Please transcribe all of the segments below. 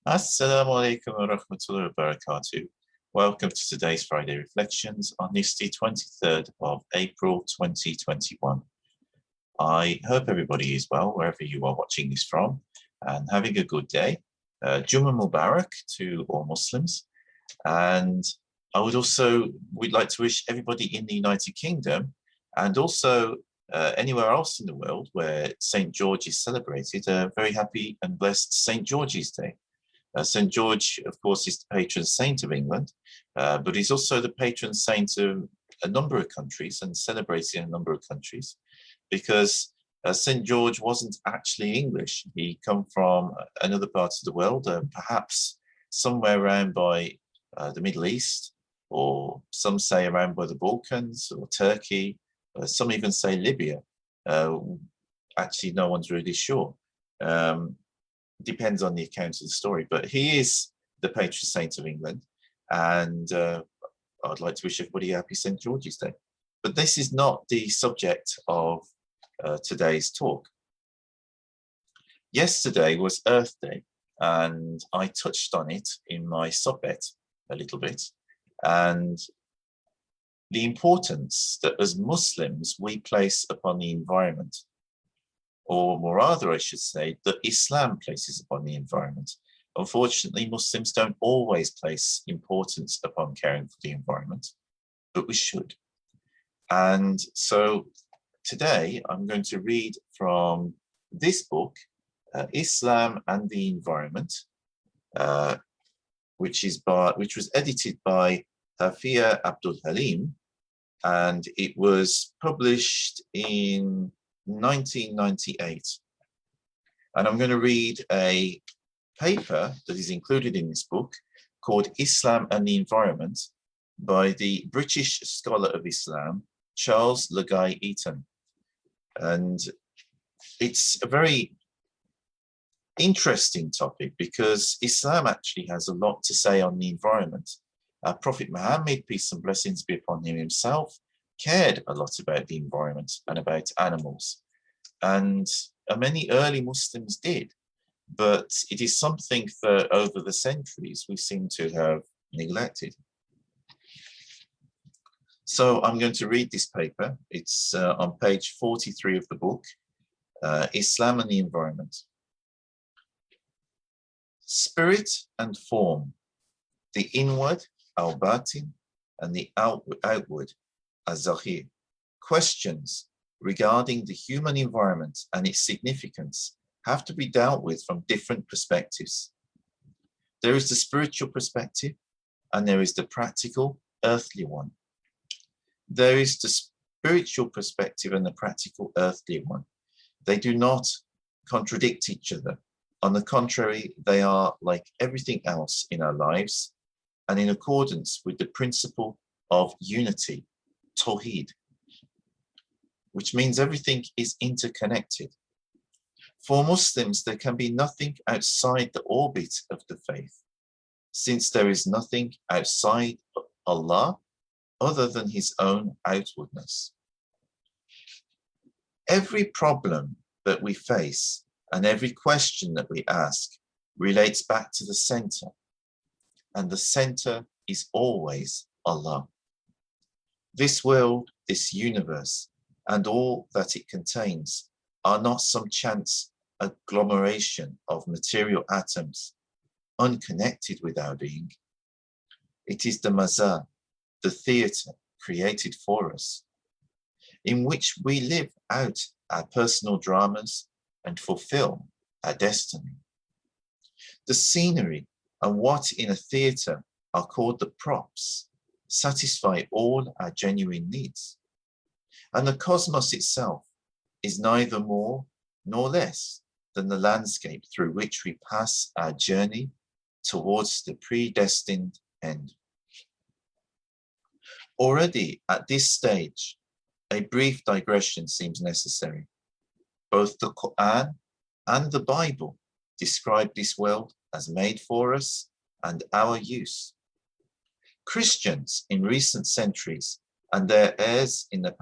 Assalamu alaikum wa rahmatullahi wa barakatuh. Welcome to today's Friday Reflections on this, the 23rd of April 2021. I hope everybody is well, wherever you are watching this from, and having a good day. Jummah Mubarak to all Muslims. And we'd like to wish everybody in the United Kingdom and also anywhere else in the world where St. George is celebrated, a very happy and blessed St. George's Day. St. George, of course, is the patron saint of England, but he's also the patron saint of a number of countries and celebrated in a number of countries because St. George wasn't actually English. He come from another part of the world, perhaps somewhere around by the Middle East, or some say around by the Balkans or Turkey. Some even say Libya. Actually, no one's really sure. Depends on the account of the story, but he is the patron saint of England, and I'd like to wish everybody a happy St. George's Day. But this is not the subject of today's talk. Yesterday was Earth Day, and I touched on it in my sohbet a little bit, and the importance that as Muslims we place upon the environment, or more rather, I should say, that Islam places upon the environment. Unfortunately, Muslims don't always place importance upon caring for the environment, but we should. And so today I'm going to read from this book, Islam and the Environment, which was edited by Harfiyah Abdel Haleem, and it was published in 1998. And I'm going to read a paper that is included in this book called Islam and the Environment by the British scholar of Islam, Charles Gai Eaton. And it's a very interesting topic because Islam actually has a lot to say on the environment. Prophet Muhammad, peace and blessings be upon him himself, cared a lot about the environment and about animals. And many early Muslims did, but it is something that over the centuries we seem to have neglected. So I'm going to read this paper. It's on page 43 of the book, Islam and the Environment. Spirit and form, the inward, al-batin, and the outward, az-zahir. Questions regarding the human environment and its significance have to be dealt with from different perspectives. There is the spiritual perspective, and there is the practical, earthly one. There is the spiritual perspective and the practical, earthly one. They do not contradict each other. On the contrary, they are like everything else in our lives, and in accordance with the principle of unity, tawheed, which means everything is interconnected. For Muslims, there can be nothing outside the orbit of the faith, since there is nothing outside Allah other than his own outwardness. Every problem that we face and every question that we ask relates back to the center, and the center is always Allah. This world, this universe, and all that it contains are not some chance agglomeration of material atoms, unconnected with our being. It is the mazar, the theatre created for us, in which we live out our personal dramas and fulfill our destiny. The scenery and what in a theatre are called the props satisfy all our genuine needs. And the cosmos itself is neither more nor less than the landscape through which we pass our journey towards the predestined end. Already at this stage, a brief digression seems necessary. Both the Quran and the Bible describe this world as made for us and our use. Christians in recent centuries and their heirs in the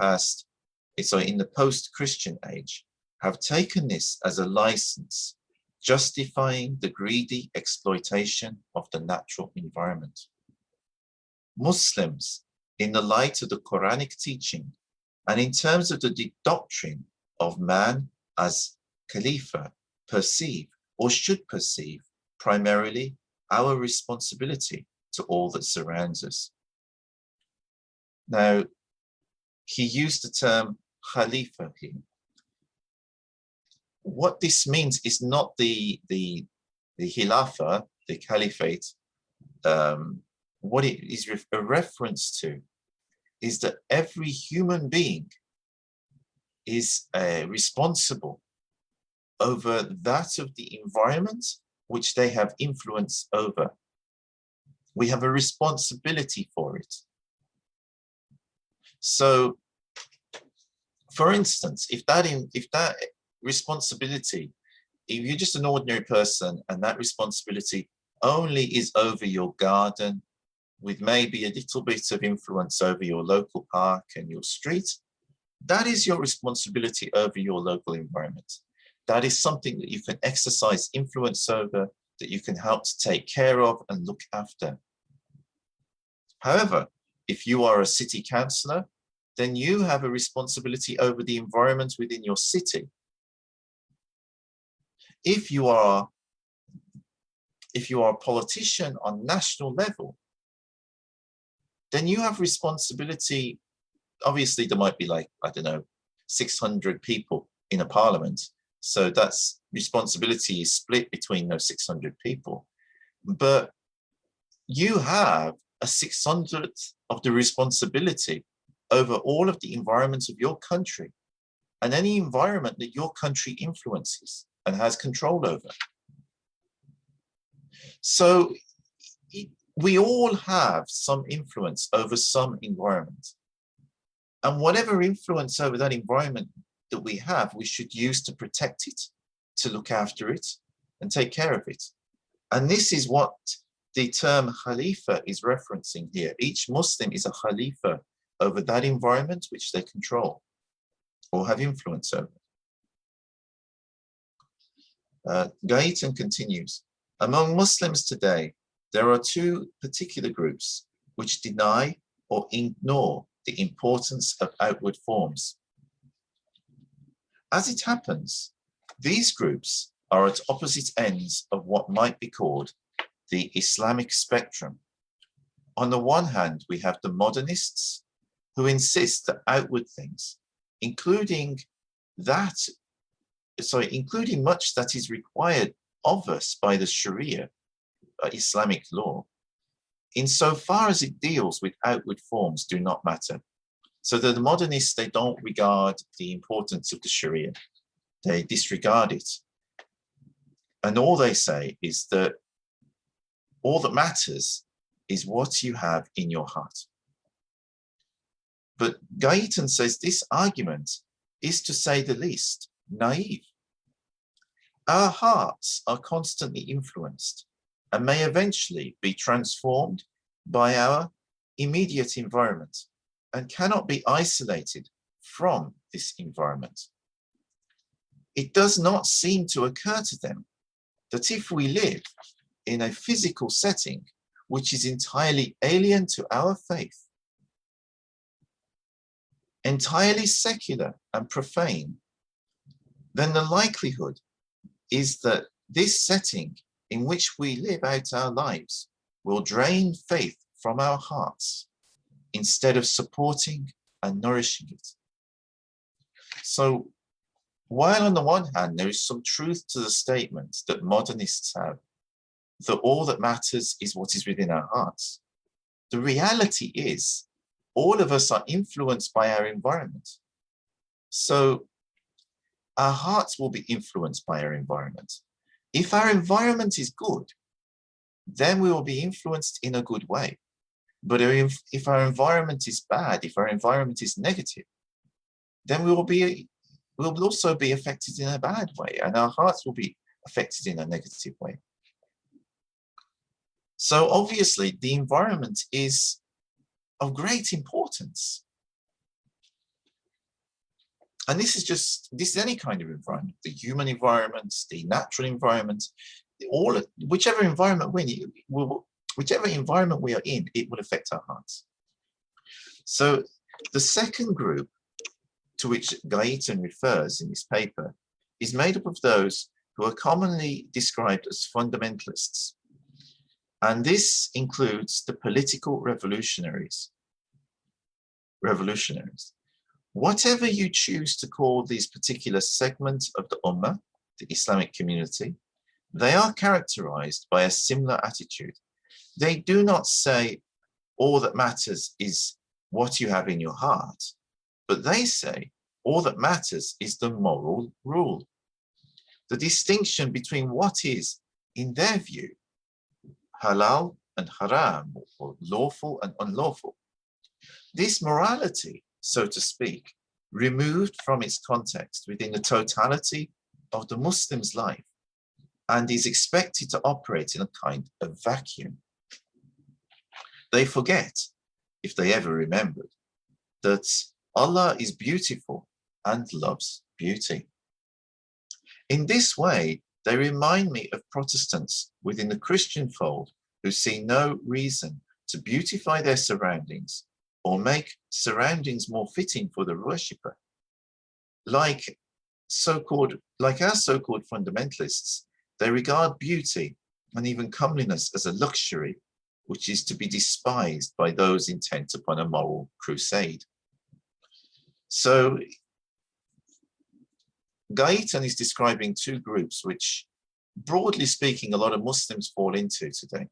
post-Christian age have taken this as a license justifying the greedy exploitation of the natural environment. Muslims, in the light of the Quranic teaching and in terms of the doctrine of man as Khalifa, perceive or should perceive primarily our responsibility to all that surrounds us. Now, he used the term Khalifa here. What this means is not the Khilafah, the Caliphate. What it is a reference to is that every human being is responsible over that of the environment which they have influence over. We have a responsibility for it. So, for instance, if that responsibility, if you're just an ordinary person and that responsibility only is over your garden, with maybe a little bit of influence over your local park and your street, that is your responsibility over your local environment. That is something that you can exercise influence over, that you can help to take care of and look after. However, if you are a city councillor, then you have a responsibility over the environment within your city. If you are a politician on national level, then you have responsibility. Obviously, there might be like, I don't know, 600 people in a parliament. So that's responsibility is split between those 600 people. But you have a 600th of the responsibility over all of the environments of your country and any environment that your country influences and has control over. So we all have some influence over some environment. And whatever influence over that environment that we have, we should use to protect it, to look after it, and take care of it. And this is what the term Khalifa is referencing here. Each Muslim is a Khalifa over that environment which they control or have influence over. Gai Eaton continues, among Muslims today, there are two particular groups which deny or ignore the importance of outward forms. As it happens, these groups are at opposite ends of what might be called the Islamic spectrum. On the one hand, we have the modernists who insist that outward things, including much that is required of us by the Sharia, Islamic law, insofar as it deals with outward forms, do not matter. So the modernists, they don't regard the importance of the Sharia. They disregard it. And all they say is that all that matters is what you have in your heart. But Gai Eaton says this argument is, to say the least, naive. Our hearts are constantly influenced and may eventually be transformed by our immediate environment and cannot be isolated from this environment. It does not seem to occur to them that if we live in a physical setting which is entirely alien to our faith, entirely secular and profane, then the likelihood is that this setting in which we live out our lives will drain faith from our hearts instead of supporting and nourishing it. So, while on the one hand there is some truth to the statement that modernists have, that all that matters is what is within our hearts, the reality is all of us are influenced by our environment. So our hearts will be influenced by our environment. If our environment is good, then we will be influenced in a good way. But if our environment is bad, if our environment is negative, then we will also be affected in a bad way, and our hearts will be affected in a negative way. So obviously the environment is of great importance. And this is any kind of environment, the human environment, the natural environment, whichever environment we are in, it will affect our hearts. So the second group to which Gai Eaton refers in this paper is made up of those who are commonly described as fundamentalists. And this includes the political revolutionaries. Whatever you choose to call these particular segments of the Ummah, the Islamic community, they are characterized by a similar attitude. They do not say all that matters is what you have in your heart, but they say all that matters is the moral rule. The distinction between what is, in their view, halal and haram, or lawful and unlawful. This morality, so to speak, removed from its context within the totality of the Muslim's life, and is expected to operate in a kind of vacuum. They forget, if they ever remembered, that Allah is beautiful and loves beauty. In this way, they remind me of Protestants within the Christian fold who see no reason to beautify their surroundings or make surroundings more fitting for the worshipper. Like our so-called fundamentalists, they regard beauty and even comeliness as a luxury, which is to be despised by those intent upon a moral crusade. So Gai Eaton is describing two groups which, broadly speaking, a lot of Muslims fall into today.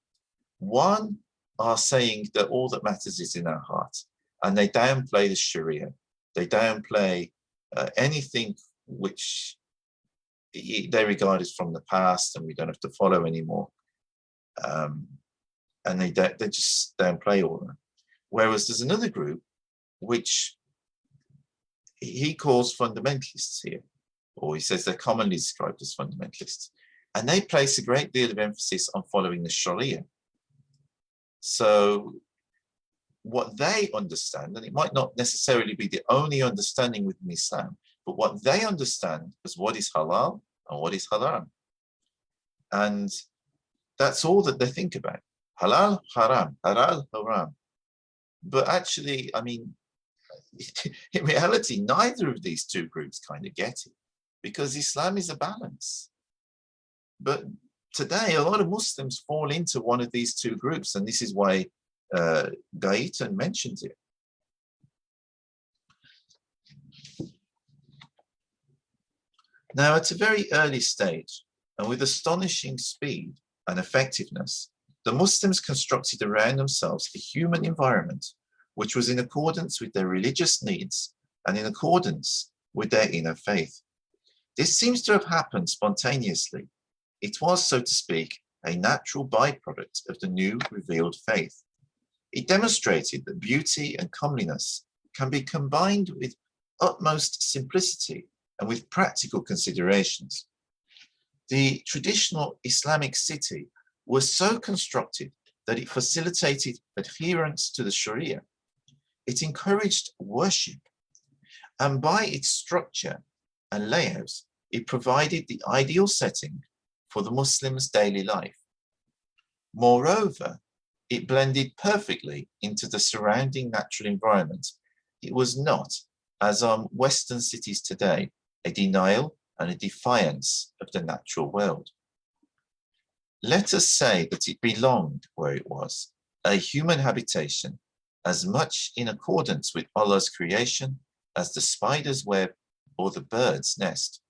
One are saying that all that matters is in our heart, and they downplay the Sharia. They downplay anything which they regard as from the past and we don't have to follow anymore. And they just downplay all that. Whereas there's another group which he calls fundamentalists here, or he says they're commonly described as fundamentalists. And they place a great deal of emphasis on following the Sharia. So what they understand, and it might not necessarily be the only understanding within Islam, but what they understand as what is halal and what is haram. And that's all that they think about. Halal, haram, halal, haram. But actually, I mean, in reality, neither of these two groups kind of get it, because Islam is a balance. But today, a lot of Muslims fall into one of these two groups, and this is why Gai Eaton mentions it. Now, at a very early stage, and with astonishing speed and effectiveness, the Muslims constructed around themselves a human environment which was in accordance with their religious needs and in accordance with their inner faith. This seems to have happened spontaneously. It was, so to speak, a natural byproduct of the new revealed faith. It demonstrated that beauty and comeliness can be combined with utmost simplicity and with practical considerations. The traditional Islamic city was so constructed that it facilitated adherence to the Sharia. It encouraged worship, and by its structure and layout, it provided the ideal setting for the Muslim's daily life. Moreover, it blended perfectly into the surrounding natural environment. It was not, as on Western cities today, a denial and a defiance of the natural world. Let us say that it belonged where it was, a human habitation, as much in accordance with Allah's creation as the spider's web or the bird's nest,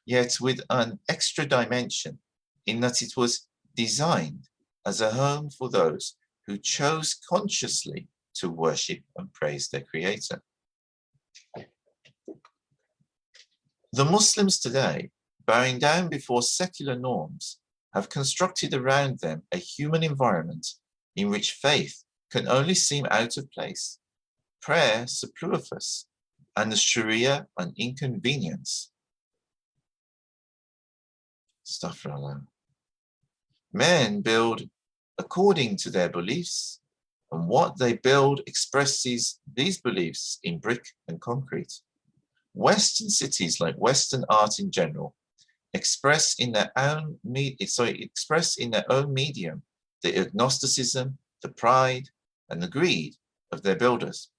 yet with an extra dimension in that it was designed as a home for those who chose consciously to worship and praise their Creator. The Muslims today, bowing down before secular norms, have constructed around them a human environment in which faith can only seem out of place, prayer superfluous, and the Sharia an inconvenience. Astaghfirullah. Men build according to their beliefs, and what they build expresses these beliefs in brick and concrete. Western cities, like Western art in general, express in their own medium the agnosticism, the pride, and the greed of their builders.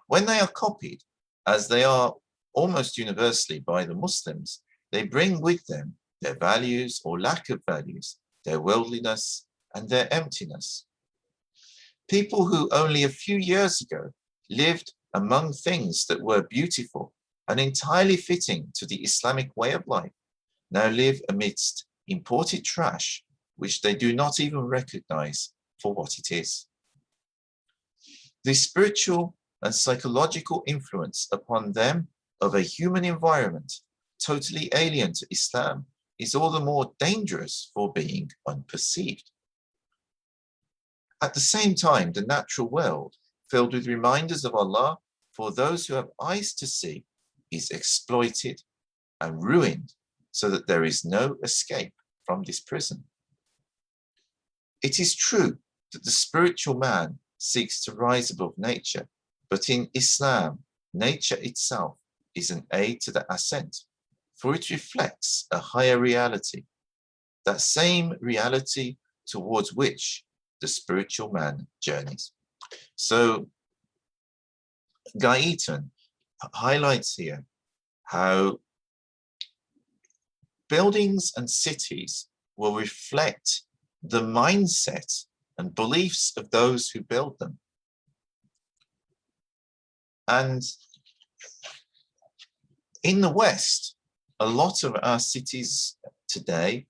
When they are copied, as they are almost universally by the Muslims, they bring with them their values or lack of values, their worldliness and their emptiness. People who only a few years ago lived among things that were beautiful and entirely fitting to the Islamic way of life now live amidst imported trash, which they do not even recognize for what it is. The spiritual and psychological influence upon them of a human environment totally alien to Islam is all the more dangerous for being unperceived. At the same time, the natural world, filled with reminders of Allah for those who have eyes to see, is exploited and ruined so that there is no escape from this prison. It is true that the spiritual man seeks to rise above nature, but in Islam, nature itself is an aid to the ascent, for it reflects a higher reality, that same reality towards which the spiritual man journeys. So Gai Eaton highlights here how buildings and cities will reflect the mindset and beliefs of those who build them. And in the West, a lot of our cities today,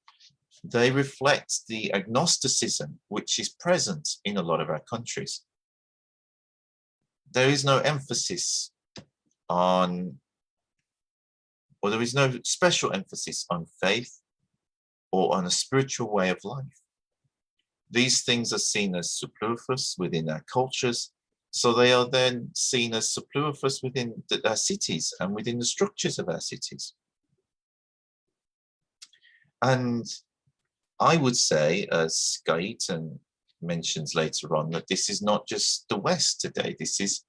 they reflect the agnosticism which is present in a lot of our countries. There is no emphasis on, or there is no special emphasis on faith or on a spiritual way of life. These things are seen as superfluous within our cultures, so they are then seen as superfluous within our cities and within the structures of our cities. And I would say, as Gai Eaton mentions later on, that this is not just the West today, this is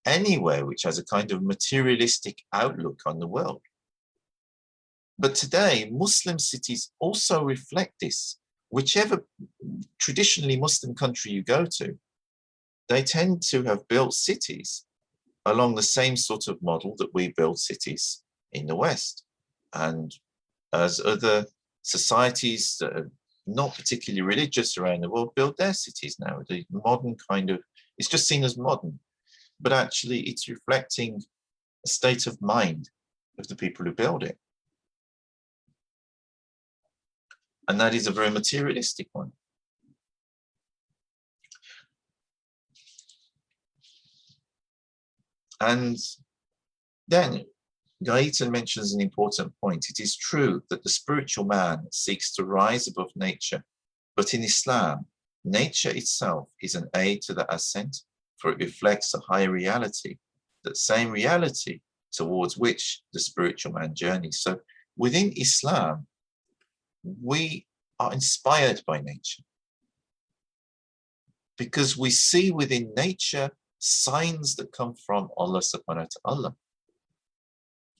anywhere which has a kind of materialistic outlook on the world. But today, Muslim cities also reflect this. Whichever traditionally Muslim country you go to, they tend to have built cities along the same sort of model that we build cities in the West. And as other societies that are not particularly religious around the world build their cities now, the modern kind of, it's just seen as modern, but actually it's reflecting a state of mind of the people who build it. And that is a very materialistic one. And then Gai Eaton mentions an important point. It is true that the spiritual man seeks to rise above nature, but in Islam, nature itself is an aid to the ascent, for it reflects a higher reality, that same reality towards which the spiritual man journeys. So within Islam, we are inspired by nature because we see within nature signs that come from Allah subhanahu wa ta'ala.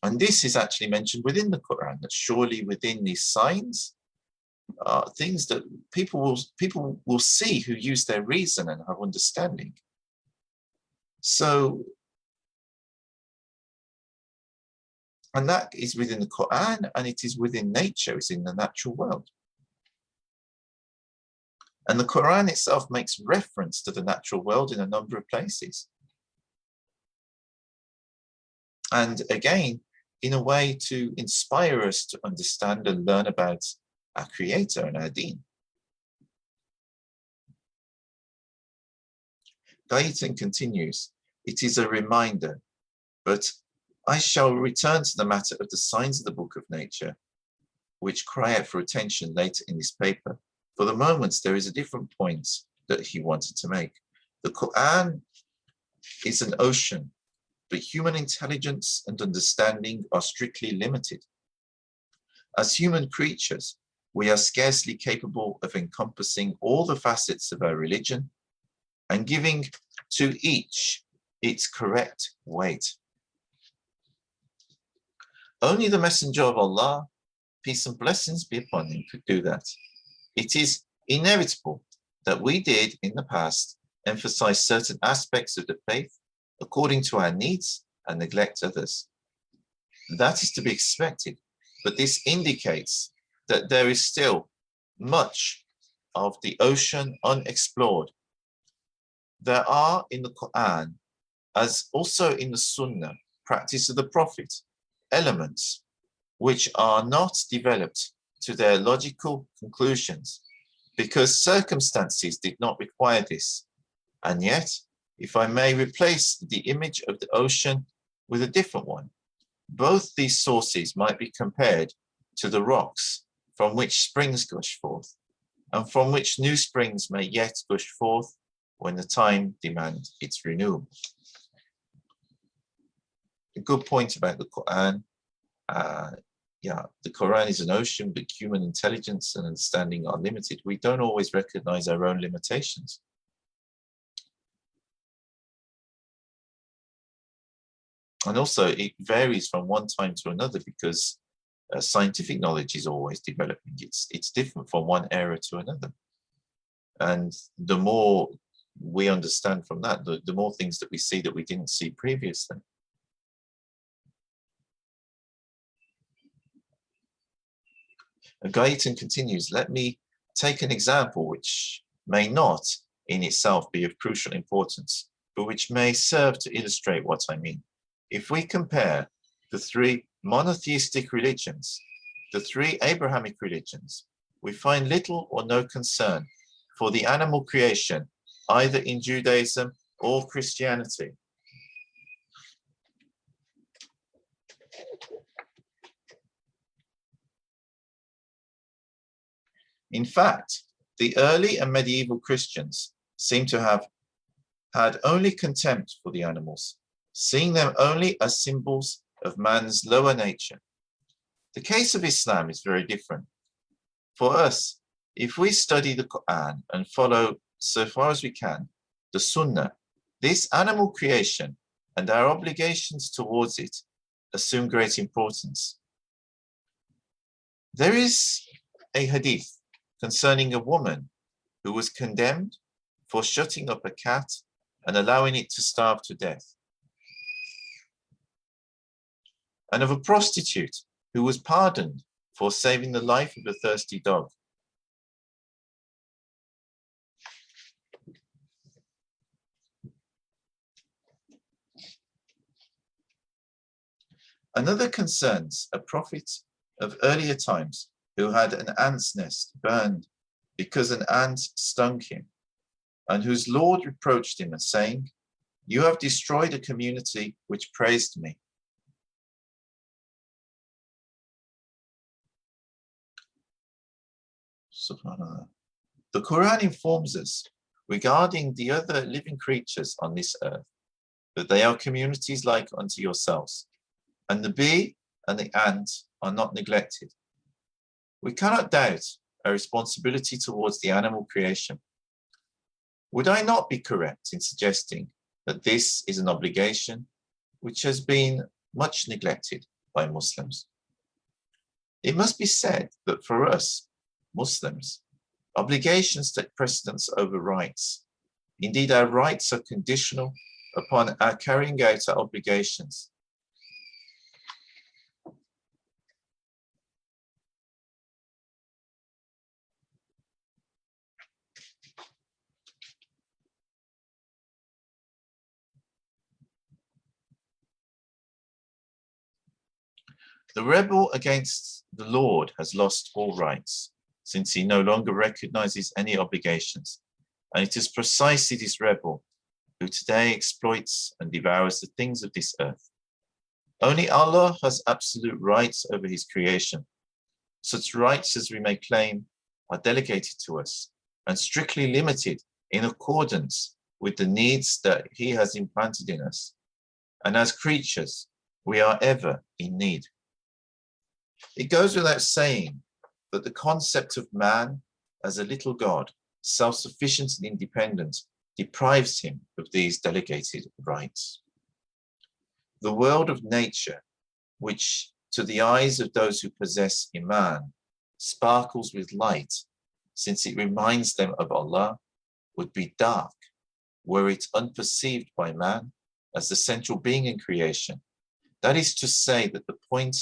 And this is actually mentioned within the Quran, that surely within these signs are things that people will see who use their reason and have understanding. So, and that is within the Quran, and it is within nature, it's in the natural world. And the Quran itself makes reference to the natural world in a number of places. And again, in a way to inspire us to understand and learn about our Creator and our Deen. Gai Eaton continues, it is a reminder, but I shall return to the matter of the signs of the Book of Nature, which cry out for attention later in this paper. For the moment, there is a different point that he wanted to make. The Quran is an ocean, but human intelligence and understanding are strictly limited. As human creatures, we are scarcely capable of encompassing all the facets of our religion and giving to each its correct weight. Only the Messenger of Allah, peace and blessings be upon him, could do that. It is inevitable that we did in the past emphasize certain aspects of the faith according to our needs and neglect others. That is to be expected, but this indicates that there is still much of the ocean unexplored. There are in the Quran, as also in the Sunnah, practice of the Prophet, elements which are not developed to their logical conclusions because circumstances did not require this. And yet, if I may replace the image of the ocean with a different one, both these sources might be compared to the rocks from which springs gush forth, and from which new springs may yet gush forth when the time demands its renewal. A good point about the Quran. The Quran is an ocean, but human intelligence and understanding are limited. We don't always recognize our own limitations. And also it varies from one time to another because scientific knowledge is always developing. It's different from one era to another. And the more we understand from that, the more things that we see that we didn't see previously. Gai Eaton continues, let me take an example which may not in itself be of crucial importance, but which may serve to illustrate what I mean. If we compare the three monotheistic religions, the three Abrahamic religions, we find little or no concern for the animal creation, either in Judaism or Christianity. In fact, the early and medieval Christians seem to have had only contempt for the animals, seeing them only as symbols of man's lower nature. The case of Islam is very different. For us, if we study the Quran and follow, so far as we can, the Sunnah, this animal creation and our obligations towards it assume great importance. There is a hadith concerning a woman who was condemned for shutting up a cat and allowing it to starve to death, and of a prostitute who was pardoned for saving the life of a thirsty dog. Another concerns a prophet of earlier times who had an ant's nest burned because an ant stung him, and whose Lord reproached him, saying, "You have destroyed a community which praised me." Subhanallah. The Quran informs us regarding the other living creatures on this earth that they are communities like unto yourselves, and the bee and the ant are not neglected. We cannot doubt our responsibility towards the animal creation. Would I not be correct in suggesting that this is an obligation which has been much neglected by Muslims? It must be said that for us, Muslims, obligations take precedence over rights. Indeed, our rights are conditional upon our carrying out our obligations. The rebel against the Lord has lost all rights, since he no longer recognizes any obligations. And it is precisely this rebel who today exploits and devours the things of this earth. Only Allah has absolute rights over his creation. Such rights as we may claim are delegated to us and strictly limited in accordance with the needs that he has implanted in us. And as creatures, we are ever in need. It goes without saying that the concept of man as a little god, self-sufficient and independent, deprives him of these delegated rights. The world of nature, which to the eyes of those who possess Iman, sparkles with light, since it reminds them of Allah, would be dark, were it unperceived by man as the central being in creation. That is to say that the point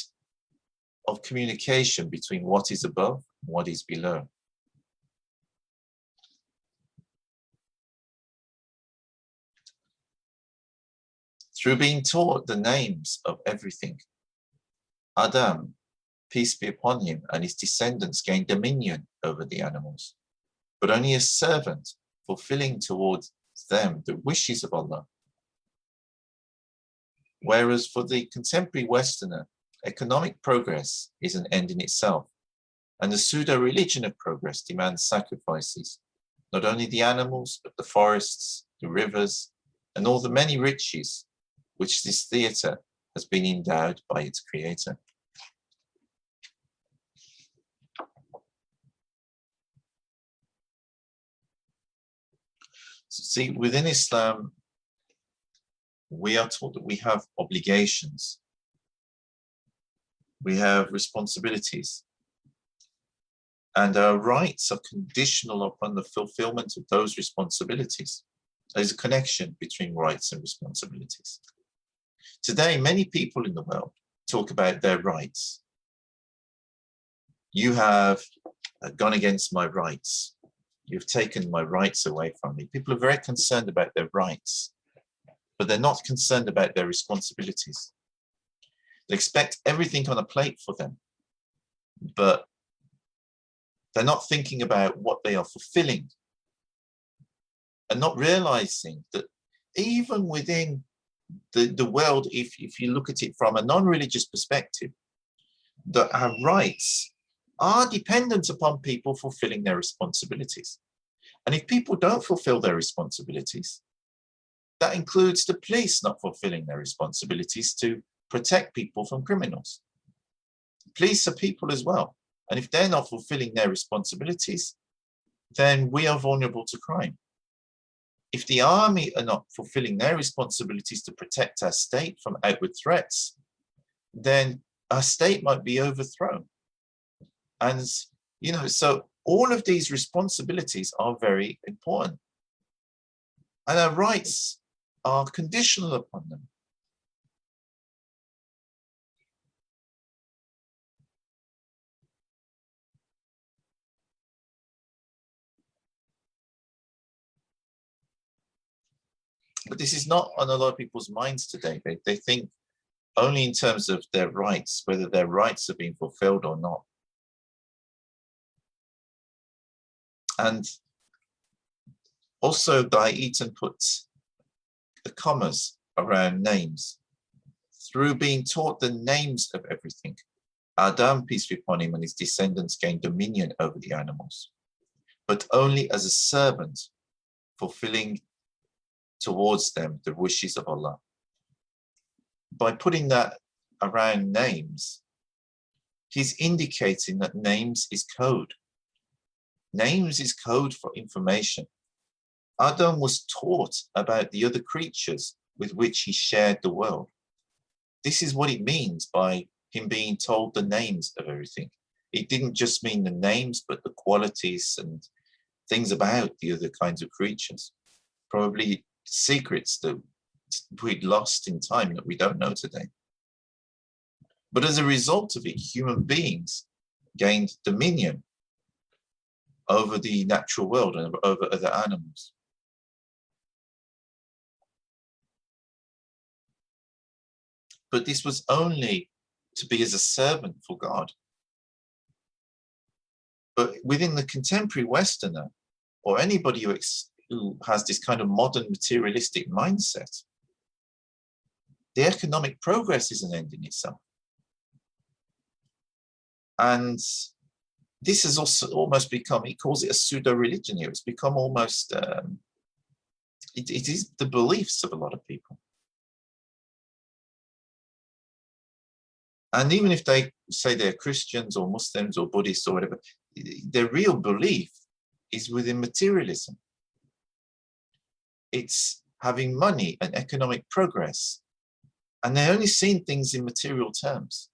of communication between what is above and what is below. Through being taught the names of everything, Adam, peace be upon him, and his descendants gained dominion over the animals, but only a servant, fulfilling towards them the wishes of Allah. Whereas for the contemporary Westerner, economic progress is an end in itself, and the pseudo-religion of progress demands sacrifices, not only the animals, but the forests, the rivers, and all the many riches which this theatre has been endowed by its creator. So see, within Islam, we are taught that we have obligations, we have responsibilities, and our rights are conditional upon the fulfillment of those responsibilities. There's a connection between rights and responsibilities. Today, many people in the world talk about their rights. You have gone against my rights. You've taken my rights away from me. People are very concerned about their rights, but they're not concerned about their responsibilities. They expect everything on a plate for them, but they're not thinking about what they are fulfilling and not realizing that even within the world, if you look at it from a non-religious perspective, that our rights are dependent upon people fulfilling their responsibilities. And if people don't fulfill their responsibilities, that includes the police not fulfilling their responsibilities to protect people from criminals. Police are people as well. And if they're not fulfilling their responsibilities, then we are vulnerable to crime. If the army are not fulfilling their responsibilities to protect our state from outward threats, then our state might be overthrown. And, so all of these responsibilities are very important. And our rights are conditional upon them. But this is not on a lot of people's minds today. They think only in terms of their rights, whether their rights are being fulfilled or not. And also, Gai Eaton puts the commas around names. Through being taught the names of everything, Adam, peace be upon him, and his descendants gained dominion over the animals, but only as a servant, fulfilling towards them the wishes of Allah. By putting that around names, he's indicating that names is code. Names is code for information. Adam was taught about the other creatures with which he shared the world. This is what it means by him being told the names of everything. It didn't just mean the names, but the qualities and things about the other kinds of creatures. Probably secrets that we'd lost in time that we don't know today. But as a result of it, human beings gained dominion over the natural world and over other animals. But this was only to be as a servant for God. But within the contemporary Westerner, or anybody who has this kind of modern materialistic mindset, the economic progress is an end in itself. And this has also almost become, he calls it a pseudo-religion here. It's become almost, it is the beliefs of a lot of people. And even if they say they're Christians or Muslims or Buddhists or whatever, their real belief is within materialism. It's having money and economic progress. And they're only seeing things in material terms.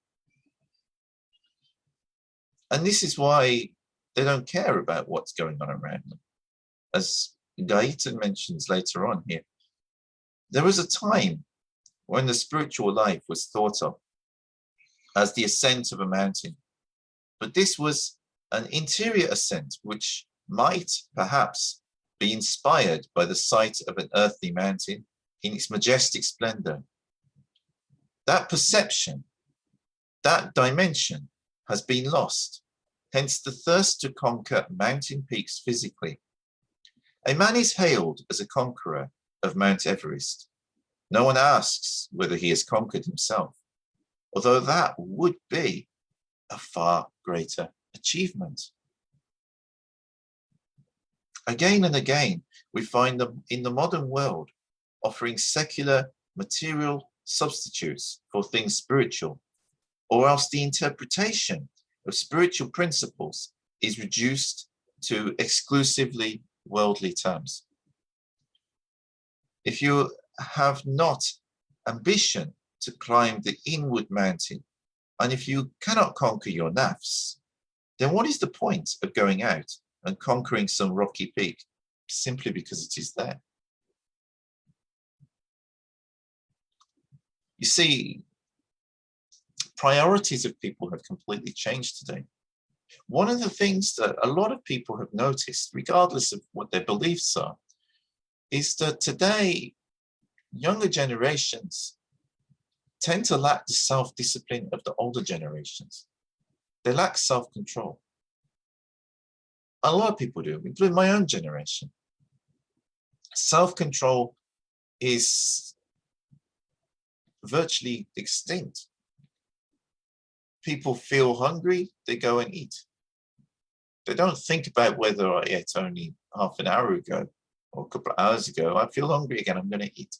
And this is why they don't care about what's going on around them. As Gai Eaton mentions later on here, there was a time when the spiritual life was thought of as the ascent of a mountain. But this was an interior ascent, which might perhaps be inspired by the sight of an earthly mountain in its majestic splendor. That perception, that dimension has been lost, hence the thirst to conquer mountain peaks physically. A man is hailed as a conqueror of Mount Everest. No one asks whether he has conquered himself, although that would be a far greater achievement. Again and again, we find them in the modern world offering secular material substitutes for things spiritual, or else the interpretation of spiritual principles is reduced to exclusively worldly terms. If you have not ambition to climb the inward mountain, and if you cannot conquer your nafs, then what is the point of going out and conquering some rocky peak simply because it is there? You see, priorities of people have completely changed today. One of the things that a lot of people have noticed, regardless of what their beliefs are, is that today younger generations tend to lack the self-discipline of the older generations. They lack self-control. A lot of people do, including my own generation. Self-control is virtually extinct. People feel hungry, they go and eat. They don't think about whether I ate only half an hour ago or a couple of hours ago. I feel hungry again, I'm going to eat.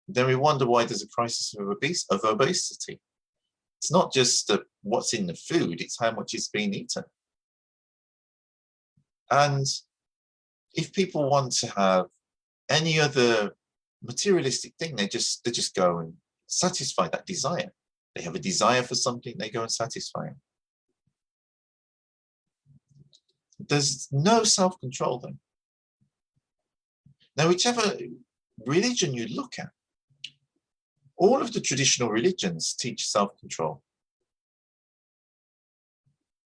Then we wonder why there's a crisis of obesity. It's not just what's in the food, it's how much is being eaten. And if people want to have any other materialistic thing, they just go and satisfy that desire. They have a desire for something, they go and satisfy it. There's no self-control then. Now, whichever religion you look at, all of the traditional religions teach self-control.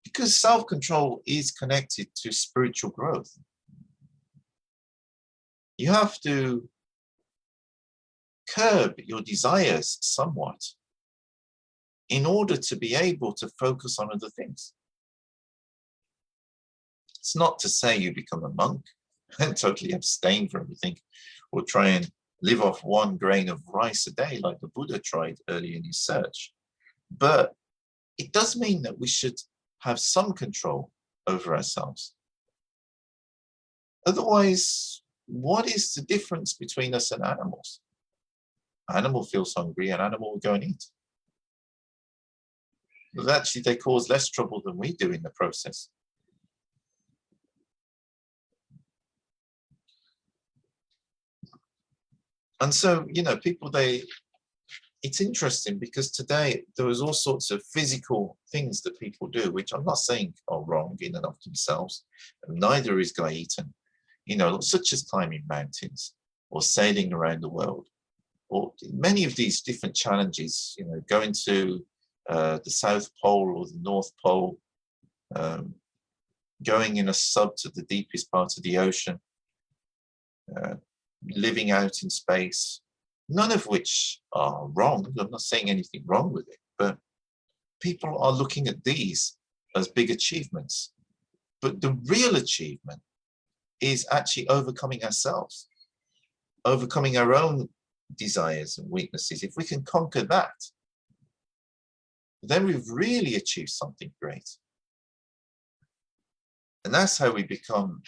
Because self-control is connected to spiritual growth. You have to curb your desires somewhat in order to be able to focus on other things. It's not to say you become a monk and totally abstain from everything, or try and live off 1 grain of rice a day like the Buddha tried early in his search. But it does mean that we should have some control over ourselves. Otherwise, what is the difference between us and animals? Animal feels hungry, an animal will go and eat. But actually, they cause less trouble than we do in the process. And so, people, it's interesting because today there is all sorts of physical things that people do, which I'm not saying are wrong in and of themselves. Neither is Gai Eaton, such as climbing mountains or sailing around the world, or many of these different challenges, going to the South Pole or the North Pole, going in a sub to the deepest part of the ocean, living out in space, none of which are wrong. I'm not saying anything wrong with it, but people are looking at these as big achievements. But the real achievement is actually overcoming ourselves, overcoming our own desires and weaknesses. If we can conquer that, then we've really achieved something great. And that's how we become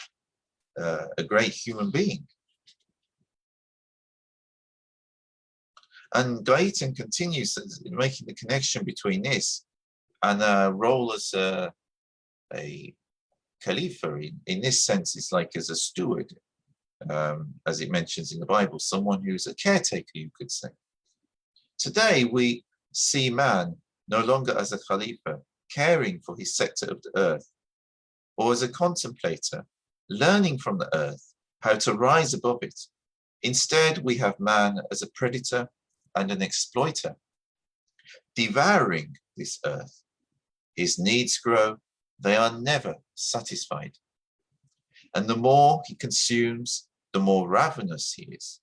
a great human being. And Gai Eaton continues making the connection between this and a role as a Khalifa. In this sense, it's like as a steward, as it mentions in the Bible, someone who's a caretaker, you could say. Today, we see man no longer as a Khalifa, caring for his sector of the earth, or as a contemplator, learning from the earth how to rise above it. Instead, we have man as a predator and an exploiter, devouring this earth. His needs grow, they are never satisfied. And the more he consumes, the more ravenous he is.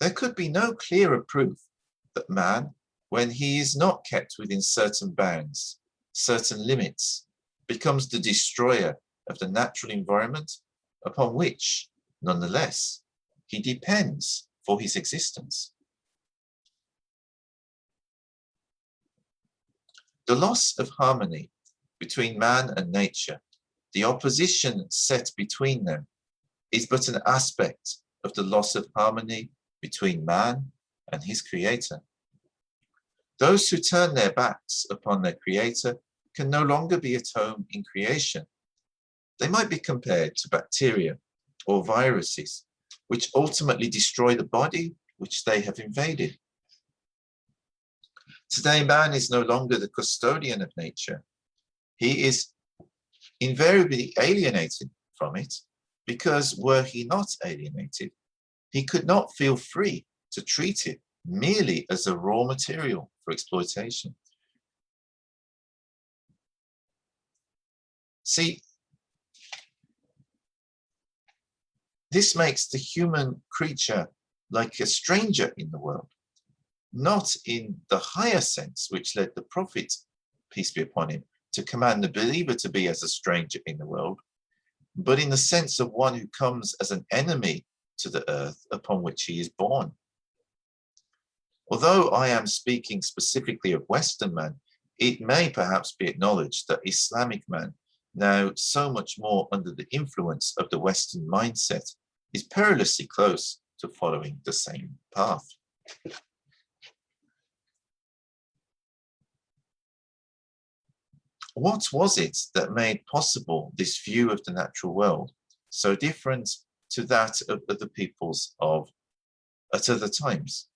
There could be no clearer proof that man, when he is not kept within certain bounds, certain limits, becomes the destroyer of the natural environment upon which, nonetheless, he depends for his existence. The loss of harmony between man and nature, the opposition set between them, is but an aspect of the loss of harmony between man and his creator. Those who turn their backs upon their creator can no longer be at home in creation. They might be compared to bacteria or viruses, which ultimately destroy the body which they have invaded. Today, man is no longer the custodian of nature. He is invariably alienated from it, because were he not alienated, he could not feel free to treat it merely as a raw material for exploitation. See, this makes the human creature like a stranger in the world, not in the higher sense which led the prophet, peace be upon him, to command the believer to be as a stranger in the world, but in the sense of one who comes as an enemy to the earth upon which he is born. Although I am speaking specifically of Western man, it may perhaps be acknowledged that Islamic man, now so much more under the influence of the Western mindset, is perilously close to following the same path. What was it that made possible this view of the natural world, so different to that of other peoples at other times?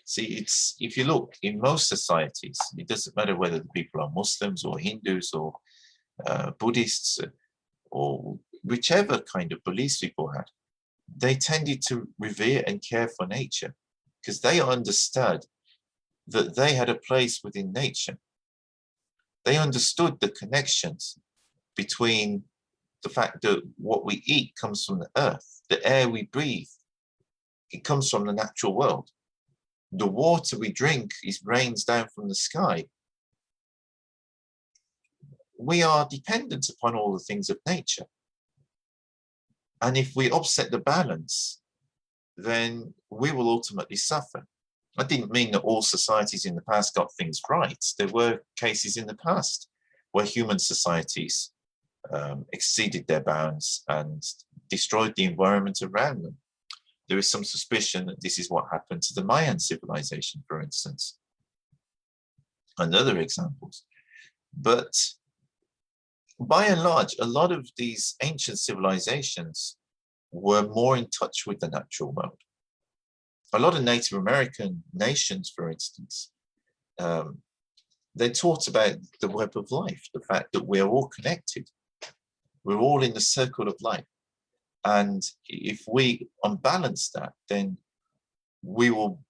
See, if you look in most societies, it doesn't matter whether the people are Muslims or Hindus or Buddhists or whichever kind of beliefs people had, they tended to revere and care for nature because they understood that they had a place within nature. They understood the connections between the fact that what we eat comes from the earth, the air we breathe, it comes from the natural world. The water we drink rains down from the sky. We are dependent upon all the things of nature. And if we upset the balance, then we will ultimately suffer. I didn't mean that all societies in the past got things right. There were cases in the past where human societies exceeded their bounds and destroyed the environment around them. There is some suspicion that this is what happened to the Mayan civilization, for instance, and other examples. But by and large, a lot of these ancient civilizations were more in touch with the natural world. A lot of Native American nations, for instance, they taught about the web of life, the fact that we're all connected. We're all in the circle of life. And if we unbalance that, then we will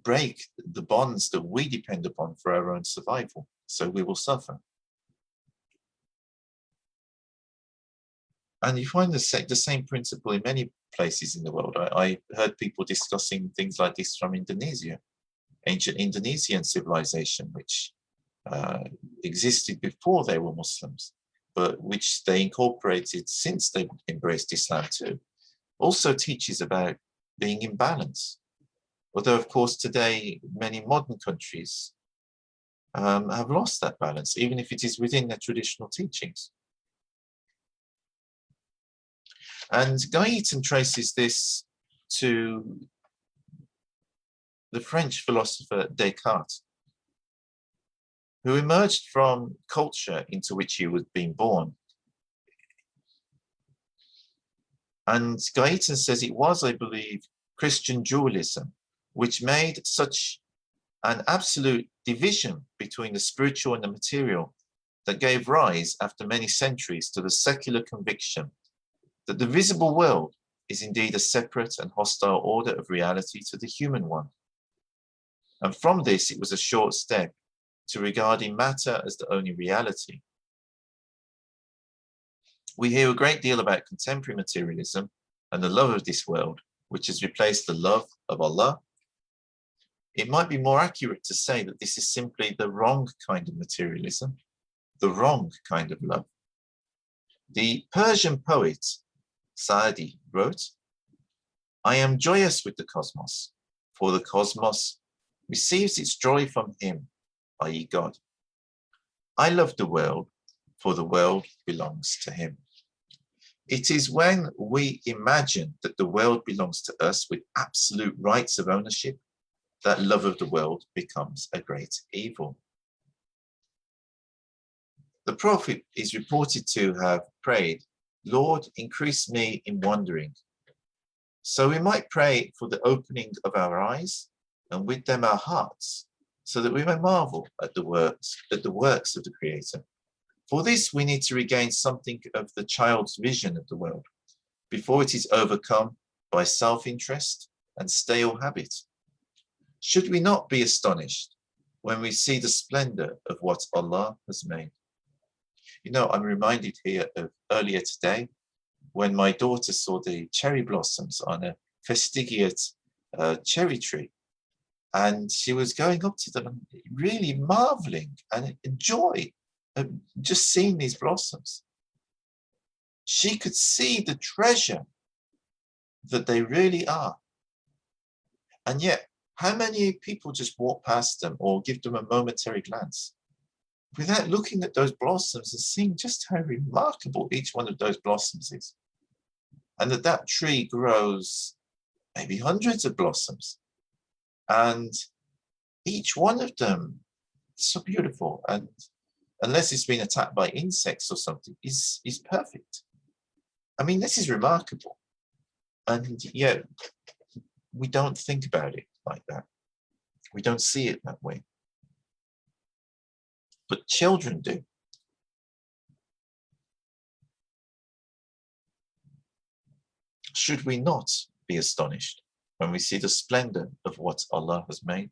break the bonds that we depend upon for our own survival. So we will suffer. And you find the same principle in many places in the world. I heard people discussing things like this from Indonesia, ancient Indonesian civilization, which existed before they were Muslims, but which they incorporated since they embraced Islam too, also teaches about being in balance. Although, of course, today, many modern countries have lost that balance, even if it is within their traditional teachings. And Gai Eaton traces this to the French philosopher Descartes, who emerged from culture into which he was being born. And Gai Eaton says it was, I believe, Christian dualism, which made such an absolute division between the spiritual and the material that gave rise after many centuries to the secular conviction that the visible world is indeed a separate and hostile order of reality to the human one. And from this, it was a short step to regarding matter as the only reality. We hear a great deal about contemporary materialism and the love of this world, which has replaced the love of Allah. It might be more accurate to say that this is simply the wrong kind of materialism, the wrong kind of love. The Persian poet Saadi wrote, "I am joyous with the cosmos, for the cosmos receives its joy from him, i.e. God. I love the world, for the world belongs to him." It is when we imagine that the world belongs to us with absolute rights of ownership that love of the world becomes a great evil. The Prophet is reported to have prayed, "Lord, increase me in wondering." So we might pray for the opening of our eyes and with them our hearts, so that we may marvel at the works of the Creator. For this, we need to regain something of the child's vision of the world before it is overcome by self-interest and stale habit. Should we not be astonished when we see the splendor of what Allah has made? You know, I'm reminded here of earlier today when my daughter saw the cherry blossoms on a fastigiate cherry tree. And she was going up to them and really marveling and enjoy just seeing these blossoms. She could see the treasure that they really are. And yet, how many people just walk past them or give them a momentary glance without looking at those blossoms and seeing just how remarkable each one of those blossoms is? And that tree grows maybe hundreds of blossoms. And each one of them is so beautiful. And unless it's been attacked by insects or something, is perfect. I mean, this is remarkable. And yet, we don't think about it like that. We don't see it that way. But children do. Should we not be astonished when we see the splendor of what Allah has made?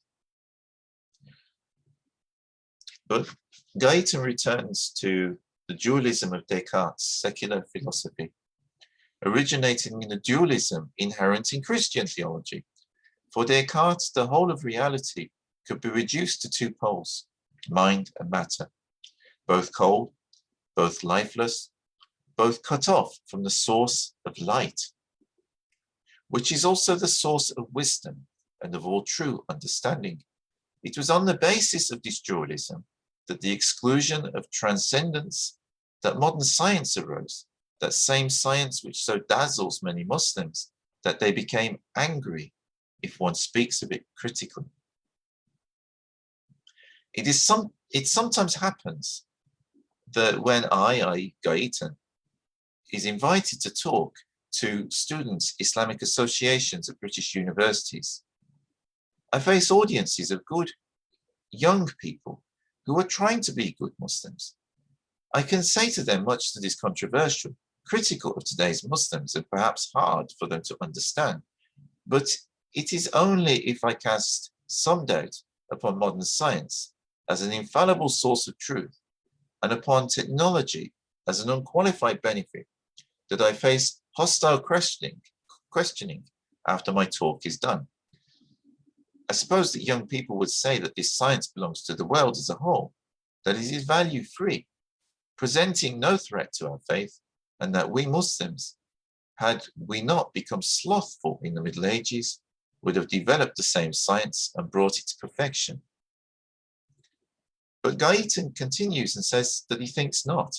But Gai Eaton returns to the dualism of Descartes' secular philosophy, originating in the dualism inherent in Christian theology. For Descartes, the whole of reality could be reduced to two poles, mind and matter, both cold, both lifeless, both cut off from the source of light, which is also the source of wisdom and of all true understanding. It was on the basis of this dualism that the exclusion of transcendence, that modern science arose, that same science which so dazzles many Muslims that they became angry if one speaks of it critically. It sometimes happens that when I, Gai Eaton, is invited to talk to students' Islamic associations at British universities, I face audiences of good young people who are trying to be good Muslims. I can say to them much that is controversial, critical of today's Muslims, and perhaps hard for them to understand. But it is only if I cast some doubt upon modern science as an infallible source of truth, and upon technology as an unqualified benefit, that I face hostile questioning after my talk is done. I suppose that young people would say that this science belongs to the world as a whole, that it is value-free, presenting no threat to our faith, and that we Muslims, had we not become slothful in the Middle Ages, would have developed the same science and brought it to perfection. But Gai Eaton continues and says that he thinks not.